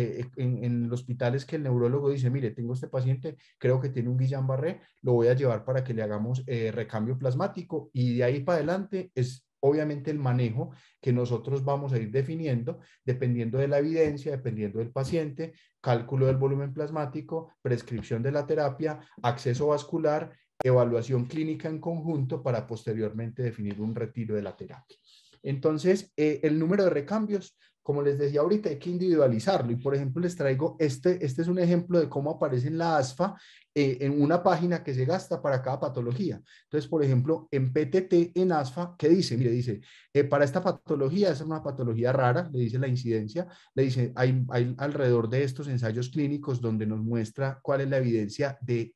el hospital es que el neurólogo dice, mire, tengo este paciente, creo que tiene un Guillain-Barré, lo voy a llevar para que le hagamos recambio plasmático, y de ahí para adelante es obviamente el manejo que nosotros vamos a ir definiendo dependiendo de la evidencia, dependiendo del paciente, cálculo del volumen plasmático, prescripción de la terapia, acceso vascular, evaluación clínica en conjunto para posteriormente definir un retiro de la terapia. Entonces, el número de recambios, como les decía ahorita, hay que individualizarlo. Y por ejemplo, les traigo, este es un ejemplo de cómo aparece en la ASFA en una página que se gasta para cada patología. Entonces, por ejemplo, en PTT, en ASFA, ¿qué dice? Mire, dice, para esta patología, es una patología rara, le dice la incidencia, le dice, hay alrededor de estos ensayos clínicos donde nos muestra cuál es la evidencia de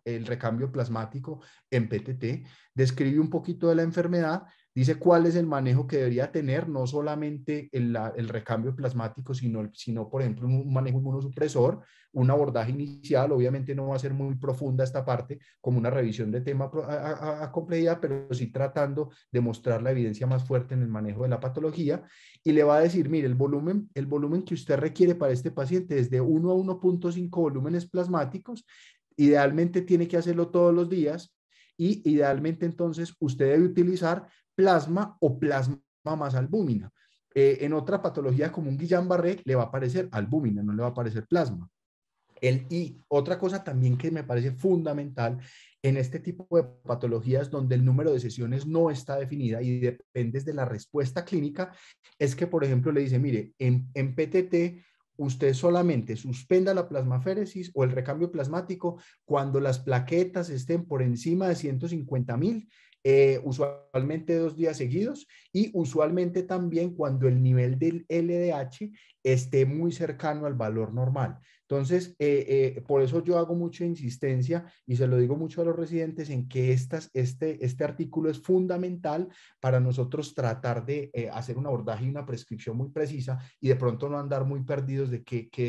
el recambio plasmático en PTT, describe un poquito de la enfermedad, dice cuál es el manejo que debería tener, no solamente el recambio plasmático, sino, por ejemplo, un manejo inmunosupresor, un abordaje inicial, obviamente no va a ser muy profunda esta parte, como una revisión de tema a complejidad, pero sí tratando de mostrar la evidencia más fuerte en el manejo de la patología, y le va a decir, mire, el volumen que usted requiere para este paciente es de 1 a 1.5 volúmenes plasmáticos, idealmente tiene que hacerlo todos los días, y idealmente entonces usted debe utilizar plasma o plasma más albúmina. En otra patología como un Guillain-Barré le va a aparecer albúmina, no le va a aparecer plasma. Y otra cosa también que me parece fundamental en este tipo de patologías donde el número de sesiones no está definida y depende de la respuesta clínica, es que, por ejemplo, le dice, mire, en PTT usted solamente suspenda la plasmaféresis o el recambio plasmático cuando las plaquetas estén por encima de 150.000, usualmente 2 días seguidos, y usualmente también cuando el nivel del LDH esté muy cercano al valor normal. Entonces, por eso yo hago mucha insistencia y se lo digo mucho a los residentes en que este artículo es fundamental para nosotros tratar de hacer un abordaje y una prescripción muy precisa, y de pronto no andar muy perdidos de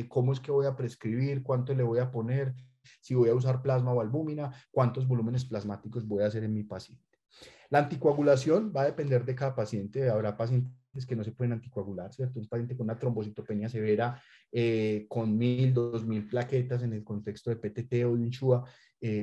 cómo es que voy a prescribir, cuánto le voy a poner, si voy a usar plasma o albúmina, cuántos volúmenes plasmáticos voy a hacer en mi paciente. La anticoagulación va a depender de cada paciente. Habrá pacientes que no se pueden anticoagular, ¿cierto? Un paciente con una trombocitopenia severa, con 1.000, 2.000 plaquetas en el contexto de PTT o de un SHUA,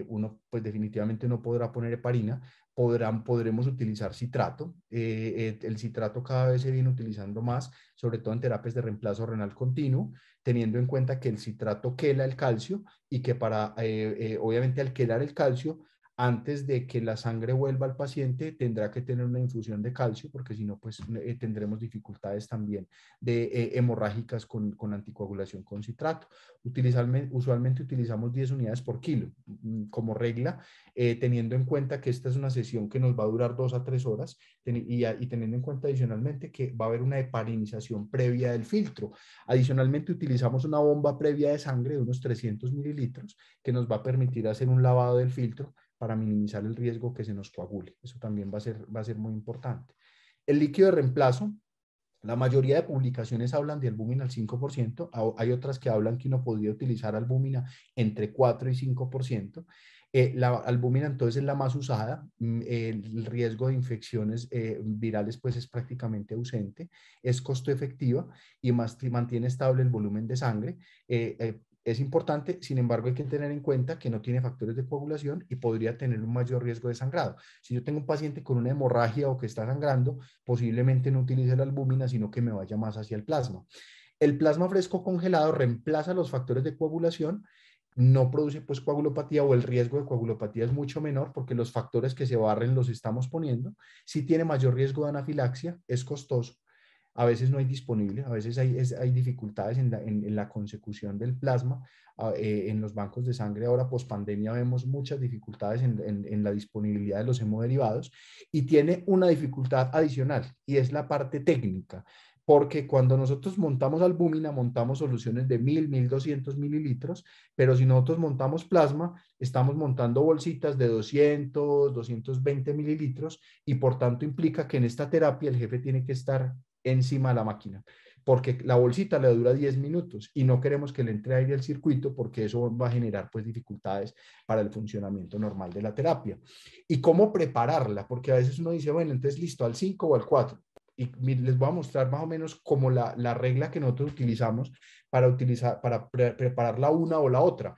uno pues definitivamente no podrá poner heparina. Podremos utilizar citrato. El citrato cada vez se viene utilizando más, sobre todo en terapias de reemplazo renal continuo, teniendo en cuenta que el citrato quela el calcio, y que para, obviamente, al quelar el calcio, antes de que la sangre vuelva al paciente, tendrá que tener una infusión de calcio, porque si no, pues tendremos dificultades también de hemorrágicas con anticoagulación con citrato. Usualmente utilizamos 10 unidades por kilo como regla, teniendo en cuenta que esta es una sesión que nos va a durar 2 a 3 horas, y teniendo en cuenta adicionalmente que va a haber una heparinización previa del filtro. Adicionalmente utilizamos una bomba previa de sangre de unos 300 mililitros que nos va a permitir hacer un lavado del filtro para minimizar el riesgo que se nos coagule. Eso también va a ser muy importante. El líquido de reemplazo, la mayoría de publicaciones hablan de albúmina al 5%, hay otras que hablan que uno podría utilizar albúmina entre 4 y 5%. La albúmina entonces es la más usada, el riesgo de infecciones virales pues es prácticamente ausente, es costo efectiva y mantiene estable el volumen de sangre. Es importante, sin embargo, hay que tener en cuenta que no tiene factores de coagulación y podría tener un mayor riesgo de sangrado. Si yo tengo un paciente con una hemorragia o que está sangrando, posiblemente no utilice la albúmina, sino que me vaya más hacia el plasma. El plasma fresco congelado reemplaza los factores de coagulación, no produce pues coagulopatía, o el riesgo de coagulopatía es mucho menor porque los factores que se barren los estamos poniendo. Sí tiene mayor riesgo de anafilaxia, es costoso, a veces no hay disponible, a veces hay dificultades en la consecución del plasma. En los bancos de sangre ahora post pandemia vemos muchas dificultades en la disponibilidad de los hemoderivados, y tiene una dificultad adicional y es la parte técnica. porque cuando nosotros montamos albúmina, montamos soluciones de 1000, 1200 mililitros, pero si nosotros montamos plasma, estamos montando bolsitas de 200, 220 mililitros, y por tanto implica que en esta terapia el jefe tiene que estar encima de la máquina, porque la bolsita le dura 10 minutos y no queremos que le entre aire al circuito, porque eso va a generar pues dificultades para el funcionamiento normal de la terapia. ¿Y cómo prepararla? Porque a veces uno dice, bueno, entonces listo, al 5 o al 4. Y les voy a mostrar más o menos como la regla que nosotros utilizamos para preparar la una o la otra.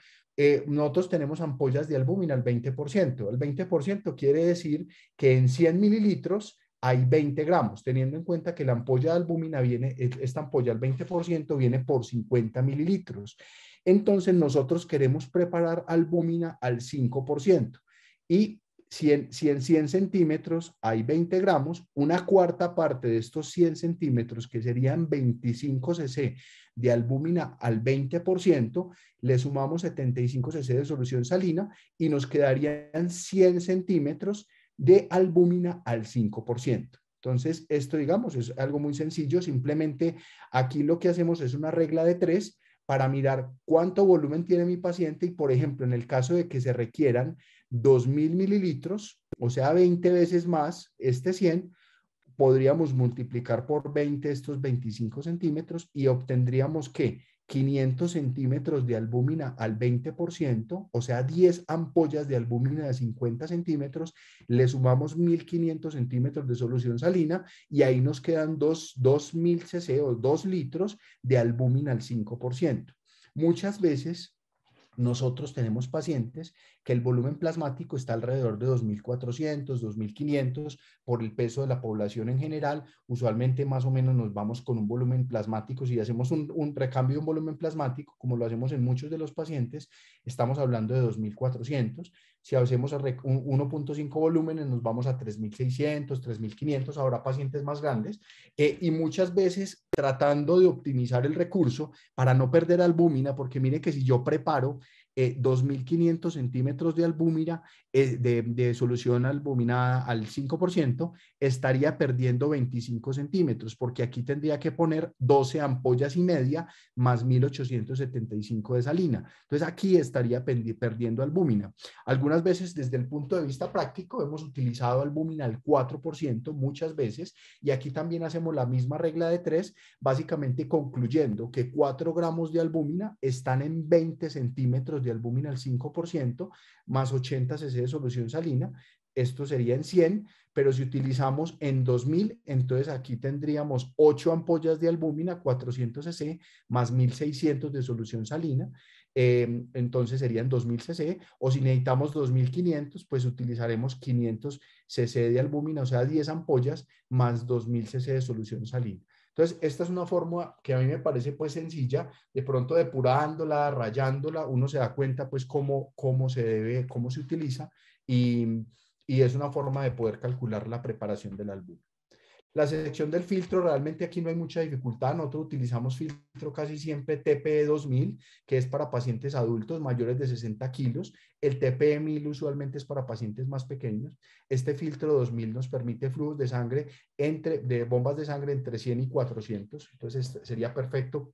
Nosotros tenemos ampollas de albúmina al 20%. El 20% quiere decir que en 100 mililitros hay 20 gramos, teniendo en cuenta que la ampolla de albúmina viene, esta ampolla al 20% viene por 50 mililitros. Entonces nosotros queremos preparar albúmina al 5%. Y si en 100 centímetros hay 20 gramos, una cuarta parte de estos 100 centímetros, que serían 25 cc de albúmina al 20%, le sumamos 75 cc de solución salina y nos quedarían 100 centímetros de albúmina al 5%. Entonces, esto, digamos, es algo muy sencillo. Simplemente aquí lo que hacemos es una regla de 3 para mirar cuánto volumen tiene mi paciente y, por ejemplo, en el caso de que se requieran 2000 mililitros, o sea, 20 veces más este 100, podríamos multiplicar por 20 estos 25 centímetros y obtendríamos que 500 centímetros de albúmina al 20%, o sea, 10 ampollas de albúmina de 50 centímetros, le sumamos 1500 centímetros de solución salina y ahí nos quedan 2000 cc o 2 litros de albúmina al 5%. Muchas veces nosotros tenemos pacientes que el volumen plasmático está alrededor de 2.400, 2.500 por el peso de la población en general. Usualmente más o menos nos vamos con un volumen plasmático. Si hacemos un recambio de un volumen plasmático, como lo hacemos en muchos de los pacientes, estamos hablando de 2.400. Si hacemos 1.5 volúmenes, nos vamos a 3.600, 3.500. Habrá pacientes más grandes. Y muchas veces tratando de optimizar el recurso para no perder albúmina, porque mire que si yo preparo 2.500 centímetros de albúmina, de solución albuminada al 5%, estaría perdiendo 25 centímetros, porque aquí tendría que poner 12 ampollas y media más 1.875 de salina. Entonces aquí estaría perdiendo albúmina. Algunas veces desde el punto de vista práctico hemos utilizado albúmina al 4% muchas veces, y aquí también hacemos la misma regla de 3, básicamente concluyendo que 4 gramos de albúmina están en 20 centímetros de albúmina al 5%, más 80 cc de solución salina. Esto sería en 100, pero si utilizamos en 2000, entonces aquí tendríamos 8 ampollas de albúmina, 400 cc, más 1600 de solución salina. Entonces serían 2000 cc, o si necesitamos 2500, pues utilizaremos 500 cc de albúmina, o sea, 10 ampollas, más 2000 cc de solución salina. Entonces, esta es una fórmula que a mí me parece pues sencilla, de pronto depurándola, rayándola, uno se da cuenta pues cómo se debe, cómo se utiliza, y es una forma de poder calcular la preparación del albúmina. La selección del filtro, realmente aquí no hay mucha dificultad. Nosotros utilizamos filtro casi siempre TPE 2000, que es para pacientes adultos mayores de 60 kilos. El TPE 1000 usualmente es para pacientes más pequeños. Este filtro 2000 nos permite flujos de sangre, de bombas de sangre entre 100 y 400. Entonces sería perfecto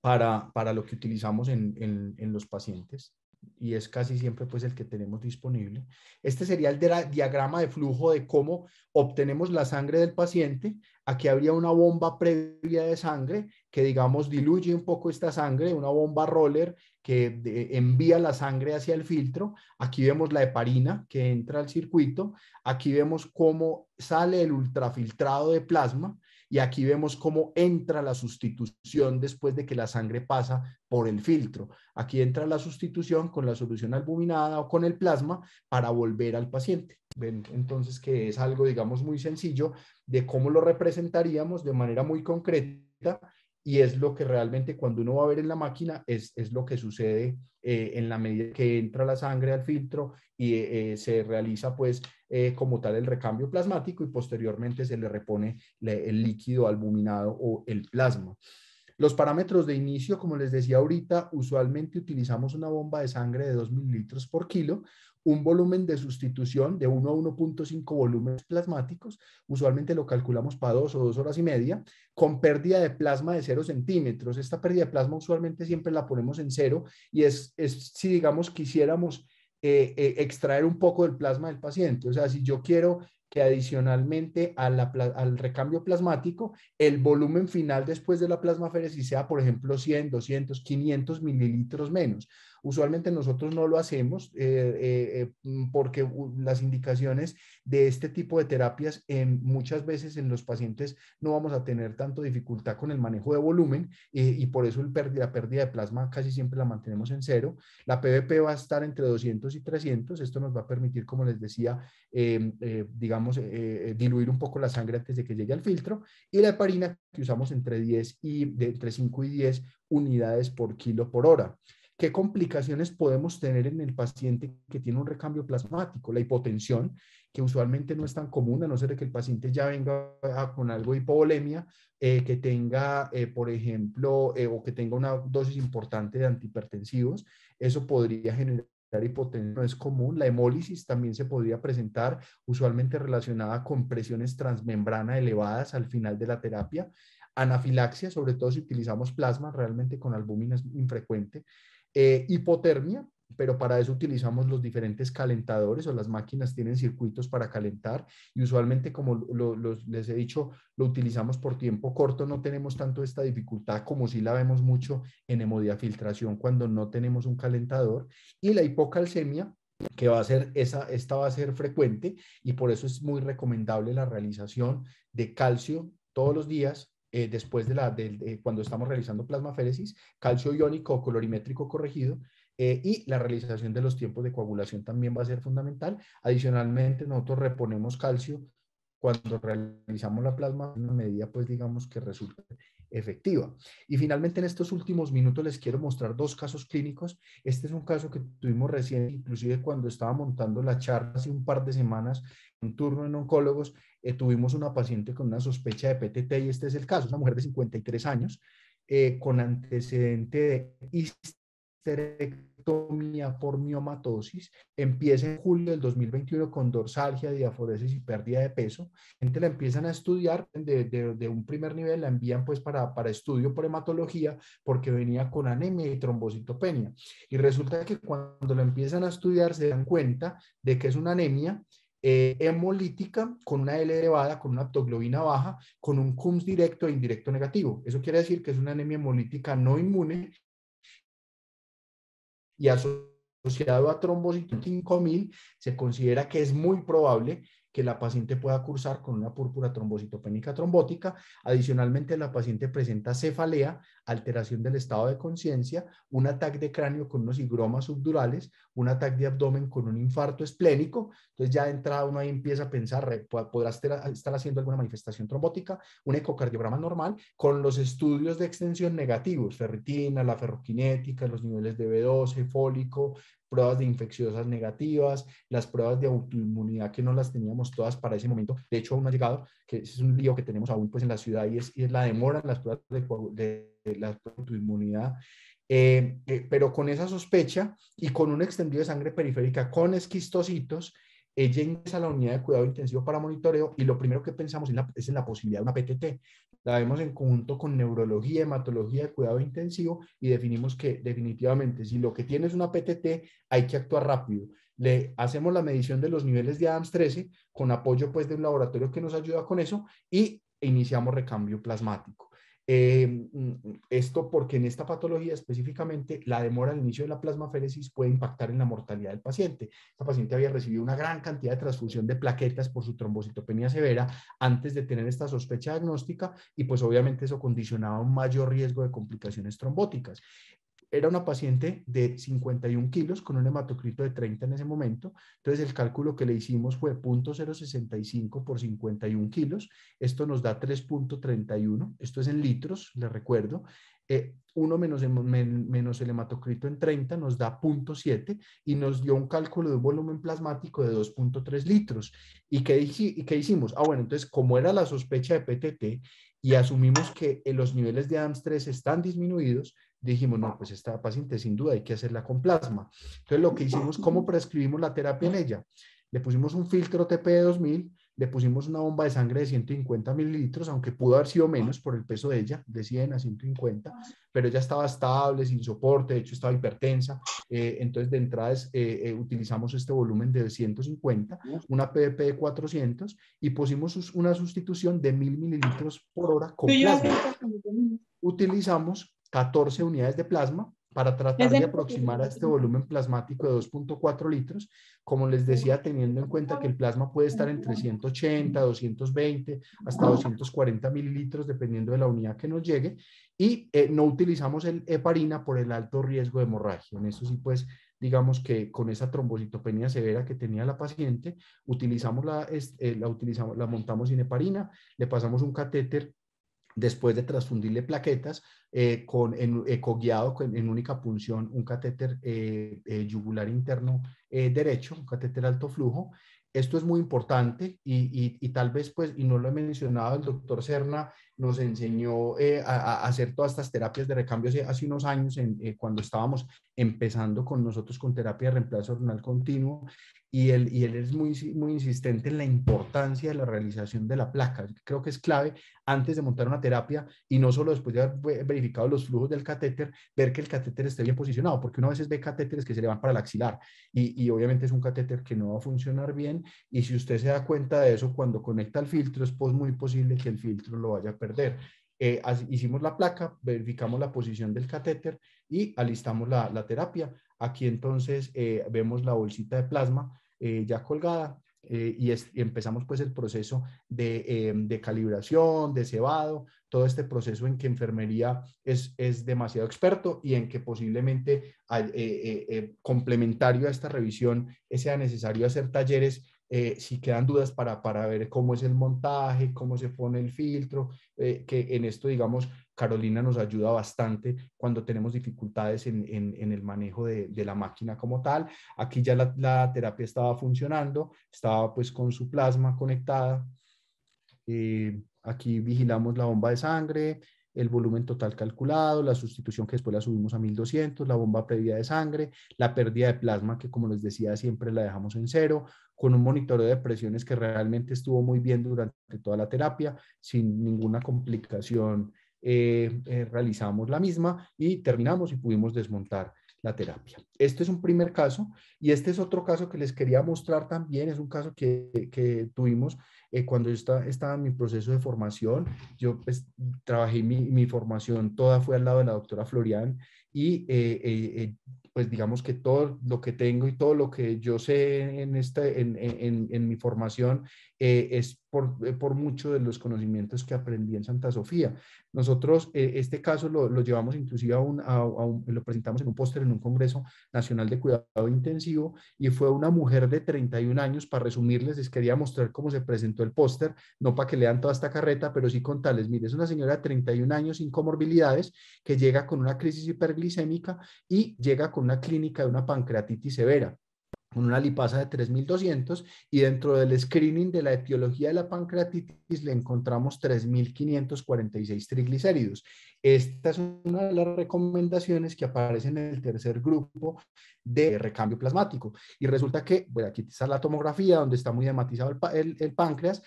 para lo que utilizamos en los pacientes, y es casi siempre pues el que tenemos disponible. Este sería el diagrama de flujo de cómo obtenemos la sangre del paciente. Aquí habría una bomba previa de sangre que, digamos, diluye un poco esta sangre, una bomba roller que envía la sangre hacia el filtro. Aquí vemos la heparina que entra al circuito. Aquí vemos cómo sale el ultrafiltrado de plasma. Y aquí vemos cómo entra la sustitución después de que la sangre pasa por el filtro. Aquí entra la sustitución con la solución albuminada o con el plasma para volver al paciente. ¿Ven? Entonces, que es algo, digamos, muy sencillo de cómo lo representaríamos de manera muy concreta, y es lo que realmente cuando uno va a ver en la máquina es lo que sucede en la medida que entra la sangre al filtro y se realiza pues como tal el recambio plasmático, y posteriormente se le repone el líquido albuminado o el plasma. Los parámetros de inicio, como les decía ahorita, usualmente utilizamos una bomba de sangre de 2 mililitros por kilo. un volumen de sustitución de 1 a 1.5 volúmenes plasmáticos, usualmente lo calculamos para 2 o 2 horas y media, con pérdida de plasma de 0 centímetros. Esta pérdida de plasma usualmente siempre la ponemos en 0 y es si digamos quisiéramos extraer un poco del plasma del paciente. O sea, si yo quiero que adicionalmente al recambio plasmático, el volumen final después de la plasmaféresis sea, por ejemplo, 100, 200, 500 mililitros menos. Usualmente nosotros no lo hacemos porque las indicaciones de este tipo de terapias muchas veces en los pacientes no vamos a tener tanto dificultad con el manejo de volumen y por eso la pérdida de plasma casi siempre la mantenemos en 0. La PVP va a estar entre 200 y 300. Esto nos va a permitir, como les decía, digamos, diluir un poco la sangre antes de que llegue al filtro. Y la heparina que usamos entre 5 y 10 unidades por kilo por hora. ¿Qué complicaciones podemos tener en el paciente que tiene un recambio plasmático? La hipotensión, que usualmente no es tan común, a no ser que el paciente ya venga con algo de hipovolemia, que tenga, por ejemplo, o que tenga una dosis importante de antihipertensivos. Eso podría generar hipotensión, no es común. La hemólisis también se podría presentar, usualmente relacionada con presiones transmembrana elevadas al final de la terapia. Anafilaxia, sobre todo si utilizamos plasma, realmente con albúmina es infrecuente. Hipotermia, pero para eso utilizamos los diferentes calentadores o las máquinas tienen circuitos para calentar y usualmente, como les he dicho, lo utilizamos por tiempo corto, no tenemos tanto esta dificultad como si la vemos mucho en hemodiafiltración cuando no tenemos un calentador. Y la hipocalcemia, que esta va a ser frecuente y por eso es muy recomendable la realización de calcio todos los días después cuando estamos realizando plasmaféresis, calcio iónico o colorimétrico corregido, y la realización de los tiempos de coagulación también va a ser fundamental. Adicionalmente, nosotros reponemos calcio cuando realizamos la plasma en una medida, pues digamos que resulta efectiva. Y finalmente, en estos últimos minutos les quiero mostrar 2 casos clínicos. Este es un caso que tuvimos recién, inclusive cuando estaba montando la charla hace un par de semanas, un turno en oncólogos, tuvimos una paciente con una sospecha de PTT y este es el caso, una mujer de 53 años con antecedente de histerectomía por miomatosis, empieza en julio del 2021 con dorsalgia, diaforesis y pérdida de peso. Gente la empiezan a estudiar de un primer nivel, la envían pues para estudio por hematología porque venía con anemia y trombocitopenia. Y resulta que cuando la empiezan a estudiar se dan cuenta de que es una anemia hemolítica con una L elevada, con una aptoglobina baja, con un CUMS directo e indirecto negativo. Eso quiere decir que es una anemia hemolítica no inmune y asociado a trombocitos 5000, se considera que es muy probable que la paciente pueda cursar con una púrpura trombocitopénica trombótica. Adicionalmente, la paciente presenta cefalea, alteración del estado de conciencia, un ataque de cráneo con unos higromas subdurales, un ataque de abdomen con un infarto esplénico. Entonces ya de entrada uno ahí empieza a pensar, podrá estar haciendo alguna manifestación trombótica, un ecocardiograma normal con los estudios de extensión negativos, ferritina, la ferroquinética, los niveles de B12, fólico, pruebas de infecciosas negativas, las pruebas de autoinmunidad que no las teníamos todas para ese momento. De hecho, aún no ha llegado, que es un lío que tenemos aún pues en la ciudad y es la demora en las pruebas de la autoinmunidad. Pero con esa sospecha y con un extendido de sangre periférica con esquistocitos, ella ingresa a la unidad de cuidado intensivo para monitoreo y lo primero que pensamos es en la posibilidad de una PTT. La vemos en conjunto con neurología, hematología de cuidado intensivo y definimos que definitivamente si lo que tiene es una PTT hay que actuar rápido. Le hacemos la medición de los niveles de Adams 13 con apoyo pues de un laboratorio que nos ayuda con eso y iniciamos recambio plasmático. Esto porque en esta patología específicamente la demora al inicio de la plasmaféresis puede impactar en la mortalidad del paciente. Esta paciente había recibido una gran cantidad de transfusión de plaquetas por su trombocitopenia severa antes de tener esta sospecha diagnóstica y pues obviamente eso condicionaba un mayor riesgo de complicaciones trombóticas. Era una paciente de 51 kilos con un hematocrito de 30 en ese momento. Entonces el cálculo que le hicimos fue 0.065 por 51 kilos. Esto nos da 3.31. Esto es en litros, les recuerdo. 1 menos el hematocrito en 30 nos da 0.7 y nos dio un cálculo de un volumen plasmático de 2.3 litros. ¿Y qué hicimos? Bueno, entonces como era la sospecha de PTT y asumimos que los niveles de ADAMS 3 están disminuidos, dijimos, no, pues esta paciente sin duda hay que hacerla con plasma. Entonces lo que hicimos, ¿cómo prescribimos la terapia en ella? Le pusimos un filtro TP de 2000, le pusimos una bomba de sangre de 150 mililitros, aunque pudo haber sido menos por el peso de ella, de 100 a 150, pero ella estaba estable, sin soporte, de hecho estaba hipertensa. Entonces de entrada utilizamos este volumen de 150, una PDP de 400 y pusimos una sustitución de 1000 mililitros por hora con plasma. Utilizamos 14 unidades de plasma para tratar de aproximar a este volumen plasmático de 2.4 litros, como les decía, teniendo en cuenta que el plasma puede estar entre 180, 220, hasta 240 mililitros, dependiendo de la unidad que nos llegue, y no utilizamos el heparina por el alto riesgo de hemorragia. En eso sí, pues, digamos que con esa trombocitopenia severa que tenía la paciente, utilizamos la montamos sin heparina, le pasamos un catéter después de transfundirle plaquetas en ecoguiado en única punción, un catéter yugular interno derecho, un catéter alto flujo. Esto es muy importante y tal vez, pues, y no lo he mencionado, el doctor Serna nos enseñó a hacer todas estas terapias de recambio hace unos años, cuando estábamos empezando con nosotros con terapia de reemplazo renal continuo, y él es muy insistente en la importancia de la realización de la placa. Creo que es clave antes de montar una terapia y no solo después de haber verificado los flujos del catéter, ver que el catéter esté bien posicionado, porque uno a veces ve catéteres que se le van para el axilar y obviamente es un catéter que no va a funcionar bien, y si usted se da cuenta de eso cuando conecta el filtro, es pues muy posible que el filtro lo vaya a perder. Hicimos la placa, verificamos la posición del catéter y alistamos la terapia. Aquí entonces vemos la bolsita de plasma ya colgada, y empezamos pues el proceso de calibración, de cebado, todo este proceso en que enfermería es demasiado experto y en que posiblemente complementario a esta revisión sea necesario hacer talleres si quedan dudas para ver cómo es el montaje, cómo se pone el filtro, que en esto, digamos, Carolina nos ayuda bastante cuando tenemos dificultades en el manejo de la máquina como tal. Aquí ya la terapia estaba funcionando, estaba pues con su plasma conectada. Aquí vigilamos la bomba de sangre, el volumen total calculado, la sustitución que después la subimos a 1200, la bomba previa de sangre, la pérdida de plasma que, como les decía, siempre la dejamos en cero, con un monitoreo de presiones que realmente estuvo muy bien durante toda la terapia, sin ninguna complicación. Realizamos la misma y terminamos y pudimos desmontar la terapia. Este es un primer caso, y este es otro caso que les quería mostrar también. Es un caso que tuvimos cuando yo estaba en mi proceso de formación. Yo pues trabajé mi formación, toda fue al lado de la doctora Florian, y pues digamos que todo lo que tengo y todo lo que yo sé en mi formación es por mucho de los conocimientos que aprendí en Santa Sofía. Nosotros este caso lo llevamos inclusive lo presentamos en un póster en un Congreso Nacional de Cuidado Intensivo, y fue una mujer de 31 años. Para resumirles, les quería mostrar cómo se presentó el póster, no para que lean toda esta carreta, pero sí contarles, mire, es una señora de 31 años sin comorbilidades que llega con una crisis hiperglicémica y llega con una clínica de una pancreatitis severa, con una lipasa de 3200, y dentro del screening de la etiología de la pancreatitis le encontramos 3546 triglicéridos. Esta es una de las recomendaciones que aparece en el tercer grupo de recambio plasmático. Y resulta que, bueno, aquí está la tomografía donde está muy hematizado el páncreas,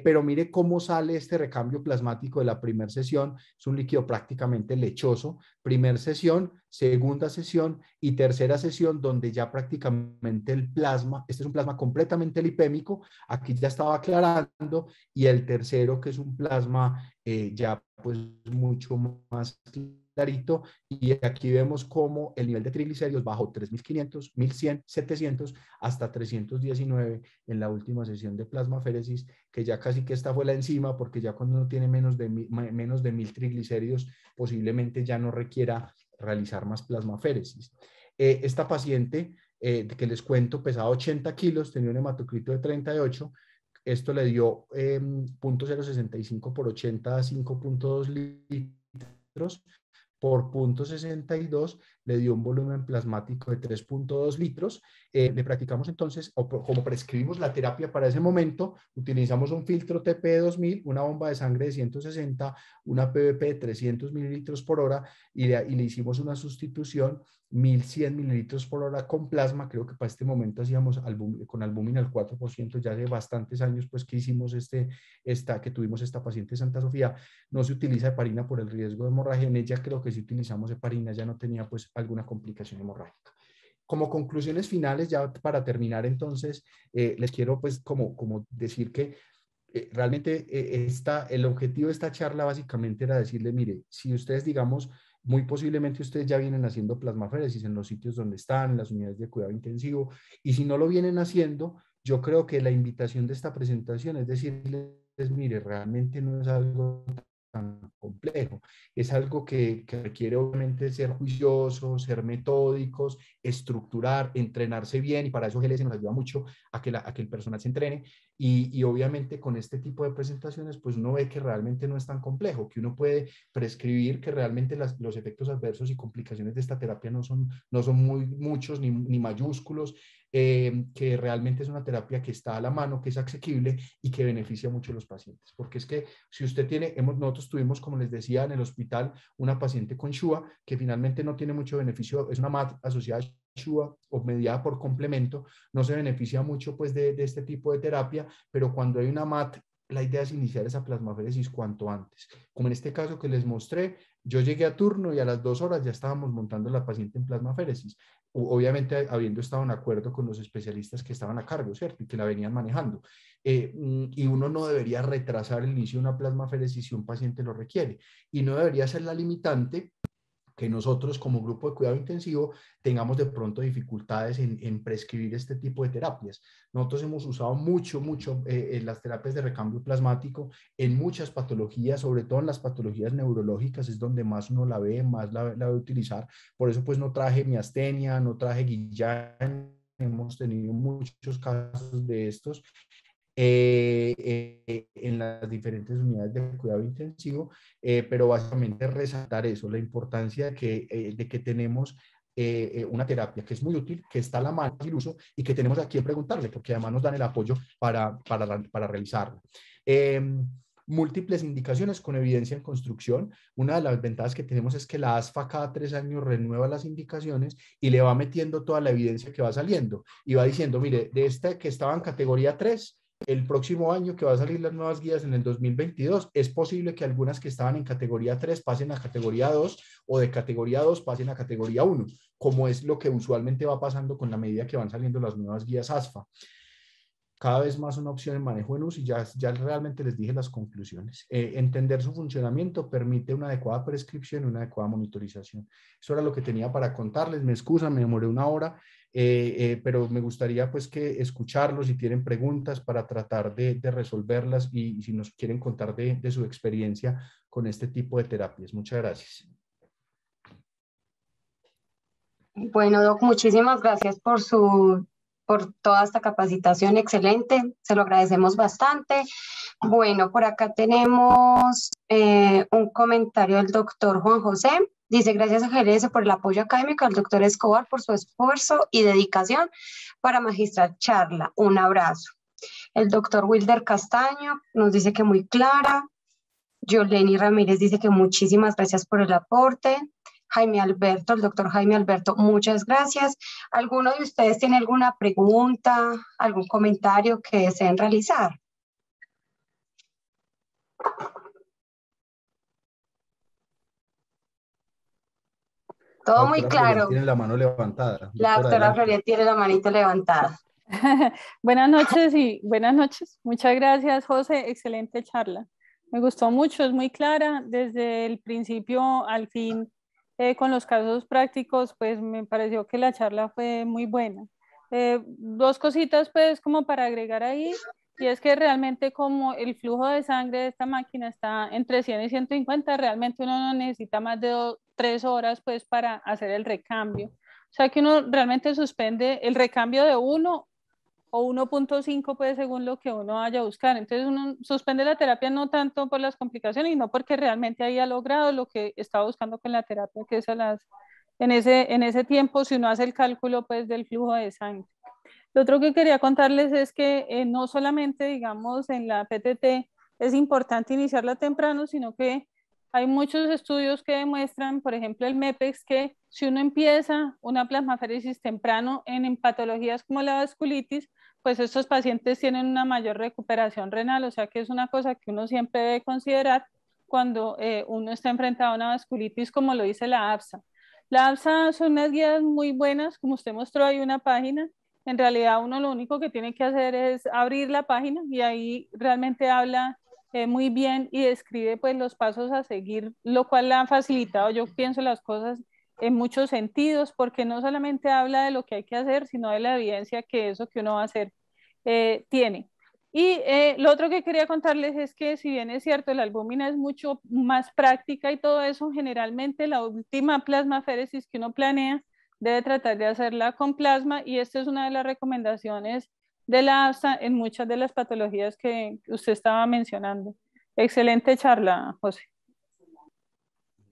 pero mire cómo sale este recambio plasmático de la primera sesión. Es un líquido prácticamente lechoso. Primera sesión, segunda sesión y tercera sesión, donde ya prácticamente el plasma, este es un plasma completamente lipémico, aquí ya estaba aclarando, y el tercero, que es un plasma ya pues mucho más clarito, y aquí vemos cómo el nivel de triglicéridos bajó 3500, 1100, 700 hasta 319 en la última sesión de plasmaféresis, que ya casi que esta fue la enzima, porque ya cuando uno tiene menos de 1000 triglicéridos posiblemente ya no requiera realizar más plasmaféresis. Esta paciente que les cuento pesaba 80 kilos, tenía un hematocrito de 38. Esto le dio 0.065 por 80 a 5.2 litros por 0.62, le dio un volumen plasmático de 3,2 litros. Le practicamos entonces, como prescribimos la terapia para ese momento, utilizamos un filtro TP 2000, una bomba de sangre de 160, una PVP de 300 mililitros por hora y le hicimos una sustitución 1100 mililitros por hora con plasma. Creo que para este momento hacíamos con albúmina al 4%, ya hace bastantes años pues que hicimos que tuvimos esta paciente de Santa Sofía. No se utiliza heparina por el riesgo de hemorragia. En ella creo que si utilizamos heparina ya no tenía pues alguna complicación hemorrágica. Como conclusiones finales, ya para terminar entonces, les quiero pues como decir que realmente el objetivo de esta charla básicamente era decirle, mire, si ustedes digamos, muy posiblemente ustedes ya vienen haciendo plasmaféresis en los sitios donde están, en las unidades de cuidado intensivo, y si no lo vienen haciendo, yo creo que la invitación de esta presentación es decirles, mire, realmente no es algo tan complejo. Es algo que requiere obviamente ser juiciosos, ser metódicos, estructurar, entrenarse bien, y para eso GLS nos ayuda mucho a que el personal se entrene, y obviamente con este tipo de presentaciones pues uno ve que realmente no es tan complejo, que uno puede prescribir, que realmente los efectos adversos y complicaciones de esta terapia no son muchos ni mayúsculos, que realmente es una terapia que está a la mano, que es asequible y que beneficia mucho a los pacientes. Porque es que si usted nosotros tuvimos, como les decía, en el hospital una paciente con SHUA que finalmente no tiene mucho beneficio, es una MAT asociada a SHUA o mediada por complemento, no se beneficia mucho pues de este tipo de terapia, pero cuando hay una MAT, la idea es iniciar esa plasmaféresis cuanto antes. Como en este caso que les mostré, yo llegué a turno y a las 2 horas ya estábamos montando a la paciente en plasmaféresis, obviamente habiendo estado en acuerdo con los especialistas que estaban a cargo, ¿cierto? Y que la venían manejando. Y uno no debería retrasar el inicio de una plasmaféresis si un paciente lo requiere. Y no debería ser la limitante que nosotros como grupo de cuidado intensivo tengamos de pronto dificultades en prescribir este tipo de terapias. Nosotros hemos usado mucho las terapias de recambio plasmático en muchas patologías, sobre todo en las patologías neurológicas, es donde más uno la ve, más la ve utilizar. Por eso pues no traje miastenia, no traje Guillain, hemos tenido muchos casos de estos en las diferentes unidades de cuidado intensivo, pero básicamente resaltar eso, la importancia de que tenemos una terapia que es muy útil, que está a la mano del uso y que tenemos a quien preguntarle, porque además nos dan el apoyo para realizarla. Múltiples indicaciones con evidencia en construcción. Una de las ventajas que tenemos es que la ASFA cada 3 años renueva las indicaciones y le va metiendo toda la evidencia que va saliendo y va diciendo, mire, de esta que estaba en categoría 3, el próximo año que va a salir las nuevas guías en el 2022, es posible que algunas que estaban en categoría 3 pasen a categoría 2 o de categoría 2 pasen a categoría 1, como es lo que usualmente va pasando con la medida que van saliendo las nuevas guías ASFA. Cada vez más una opción en manejo en uso y ya realmente les dije las conclusiones. Entender su funcionamiento permite una adecuada prescripción y una adecuada monitorización. Eso era lo que tenía para contarles. Me excusan, me demoré una hora, pero me gustaría pues que escucharlos si tienen preguntas para tratar de resolverlas y si nos quieren contar de su experiencia con este tipo de terapias. Muchas gracias. Bueno, Doc, muchísimas gracias por toda esta capacitación excelente, se lo agradecemos bastante. Bueno, por acá tenemos un comentario del doctor Juan José. Dice, gracias a GLS por el apoyo académico, al doctor Escobar por su esfuerzo y dedicación para magistral charla. Un abrazo. El doctor Wilder Castaño nos dice que muy clara. Yoleni Ramírez dice que muchísimas gracias por el aporte. Jaime Alberto, el doctor Jaime Alberto, muchas gracias. ¿Alguno de ustedes tiene alguna pregunta, algún comentario que deseen realizar? Todo muy claro. Tiene la mano levantada. La doctora Florian tiene la manito levantada. Buenas noches. Muchas gracias, José. Excelente charla. Me gustó mucho, es muy clara. Desde el principio al fin, con los casos prácticos, pues me pareció que la charla fue muy buena. Dos cositas, pues, como para agregar ahí, y es que realmente como el flujo de sangre de esta máquina está entre 100 y 150, realmente uno no necesita más de 3 horas, pues, para hacer el recambio. O sea que uno realmente suspende el recambio de 1 o 1.5, pues según lo que uno vaya a buscar. Entonces uno suspende la terapia no tanto por las complicaciones, sino porque realmente haya logrado lo que estaba buscando con la terapia, que es a las en ese tiempo si uno hace el cálculo pues del flujo de sangre. Lo otro que quería contarles es que no solamente, digamos, en la PTT es importante iniciarla temprano, sino que hay muchos estudios que demuestran, por ejemplo, el MEPEX, que si uno empieza una plasmaféresis temprano en patologías como la vasculitis, pues estos pacientes tienen una mayor recuperación renal, o sea que es una cosa que uno siempre debe considerar cuando uno está enfrentado a una vasculitis, como lo dice la APSA. La APSA son unas guías muy buenas, como usted mostró, hay una página. En realidad uno lo único que tiene que hacer es abrir la página y ahí realmente habla muy bien y describe pues los pasos a seguir, lo cual le ha facilitado, yo pienso, las cosas en muchos sentidos, porque no solamente habla de lo que hay que hacer, sino de la evidencia que eso que uno va a hacer tiene. Y lo otro que quería contarles es que si bien es cierto, la albúmina es mucho más práctica y todo eso, generalmente la última plasmaféresis que uno planea debe tratar de hacerla con plasma y esta es una de las recomendaciones de la ABSA en muchas de las patologías que usted estaba mencionando. Excelente charla, José.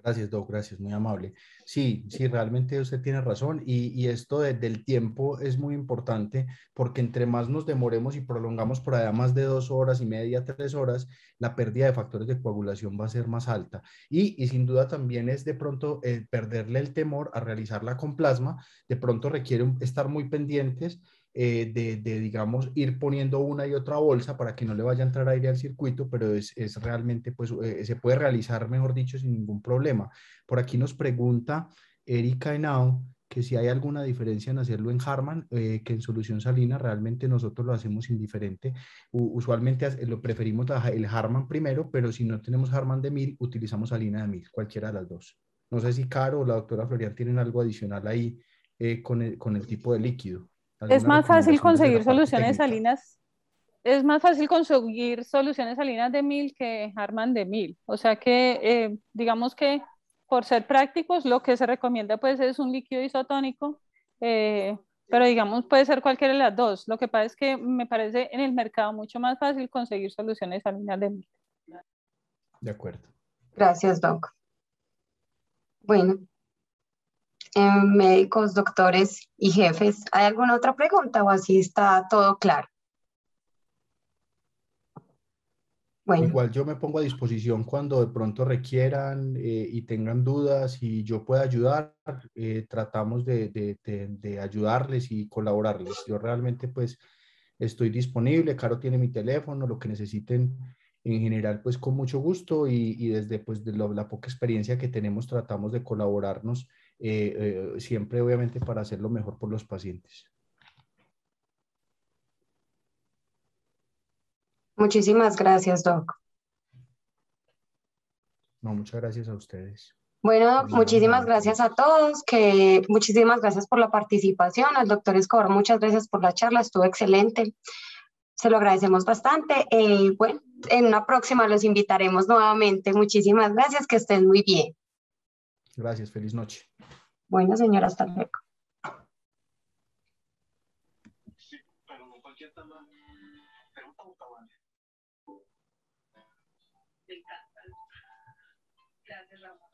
Gracias, Doc, gracias, muy amable. Sí, sí, realmente usted tiene razón y esto del tiempo es muy importante porque entre más nos demoremos y prolongamos por allá más de 2 horas y media, 3 horas, la pérdida de factores de coagulación va a ser más alta. Y sin duda también es de pronto perderle el temor a realizarla con plasma, de pronto requiere estar muy pendientes digamos, ir poniendo una y otra bolsa para que no le vaya a entrar aire al circuito, pero es realmente, pues, se puede realizar, mejor dicho, sin ningún problema. Por aquí nos pregunta Erika Henao que si hay alguna diferencia en hacerlo en Harman que en solución salina, realmente nosotros lo hacemos indiferente. Usualmente lo preferimos el Harman primero, pero si no tenemos Harman de 1000, utilizamos salina de 1000, cualquiera de las dos. No sé si Caro o la doctora Florian tienen algo adicional ahí con el tipo de líquido. Es ¿Alguna más fácil recomendación desde conseguir la parte soluciones técnica? salinas. Es más fácil conseguir soluciones salinas de 1000 que Harman de 1000. O sea que, digamos que por ser prácticos, lo que se recomienda pues es un líquido isotónico, eh, pero digamos puede ser cualquiera de las dos. Lo que pasa es que me parece en el mercado mucho más fácil conseguir soluciones salinas de 1000. De acuerdo. Gracias, Doc. Bueno, médicos, doctores y jefes, ¿hay alguna otra pregunta o así está todo claro? Bueno, Igual yo me pongo a disposición cuando de pronto requieran y tengan dudas y yo pueda ayudar, tratamos de ayudarles y colaborarles. Yo realmente pues estoy disponible, Caro tiene mi teléfono, lo que necesiten en general pues con mucho gusto y desde pues de la poca experiencia que tenemos tratamos de colaborarnos siempre obviamente para hacer lo mejor por los pacientes. muchísimas gracias, Doc. No, muchas gracias a ustedes. Bueno, Doc, Muy muchísimas amable por gracias a esto. todos, muchísimas gracias por la participación, al doctor Escobar, muchas gracias por la charla, estuvo excelente, se lo agradecemos bastante. Bueno, en una próxima los invitaremos nuevamente. Muchísimas gracias, que estén muy bien. Gracias, feliz noche. Bueno, señora, hasta luego. Gracias, Ramón.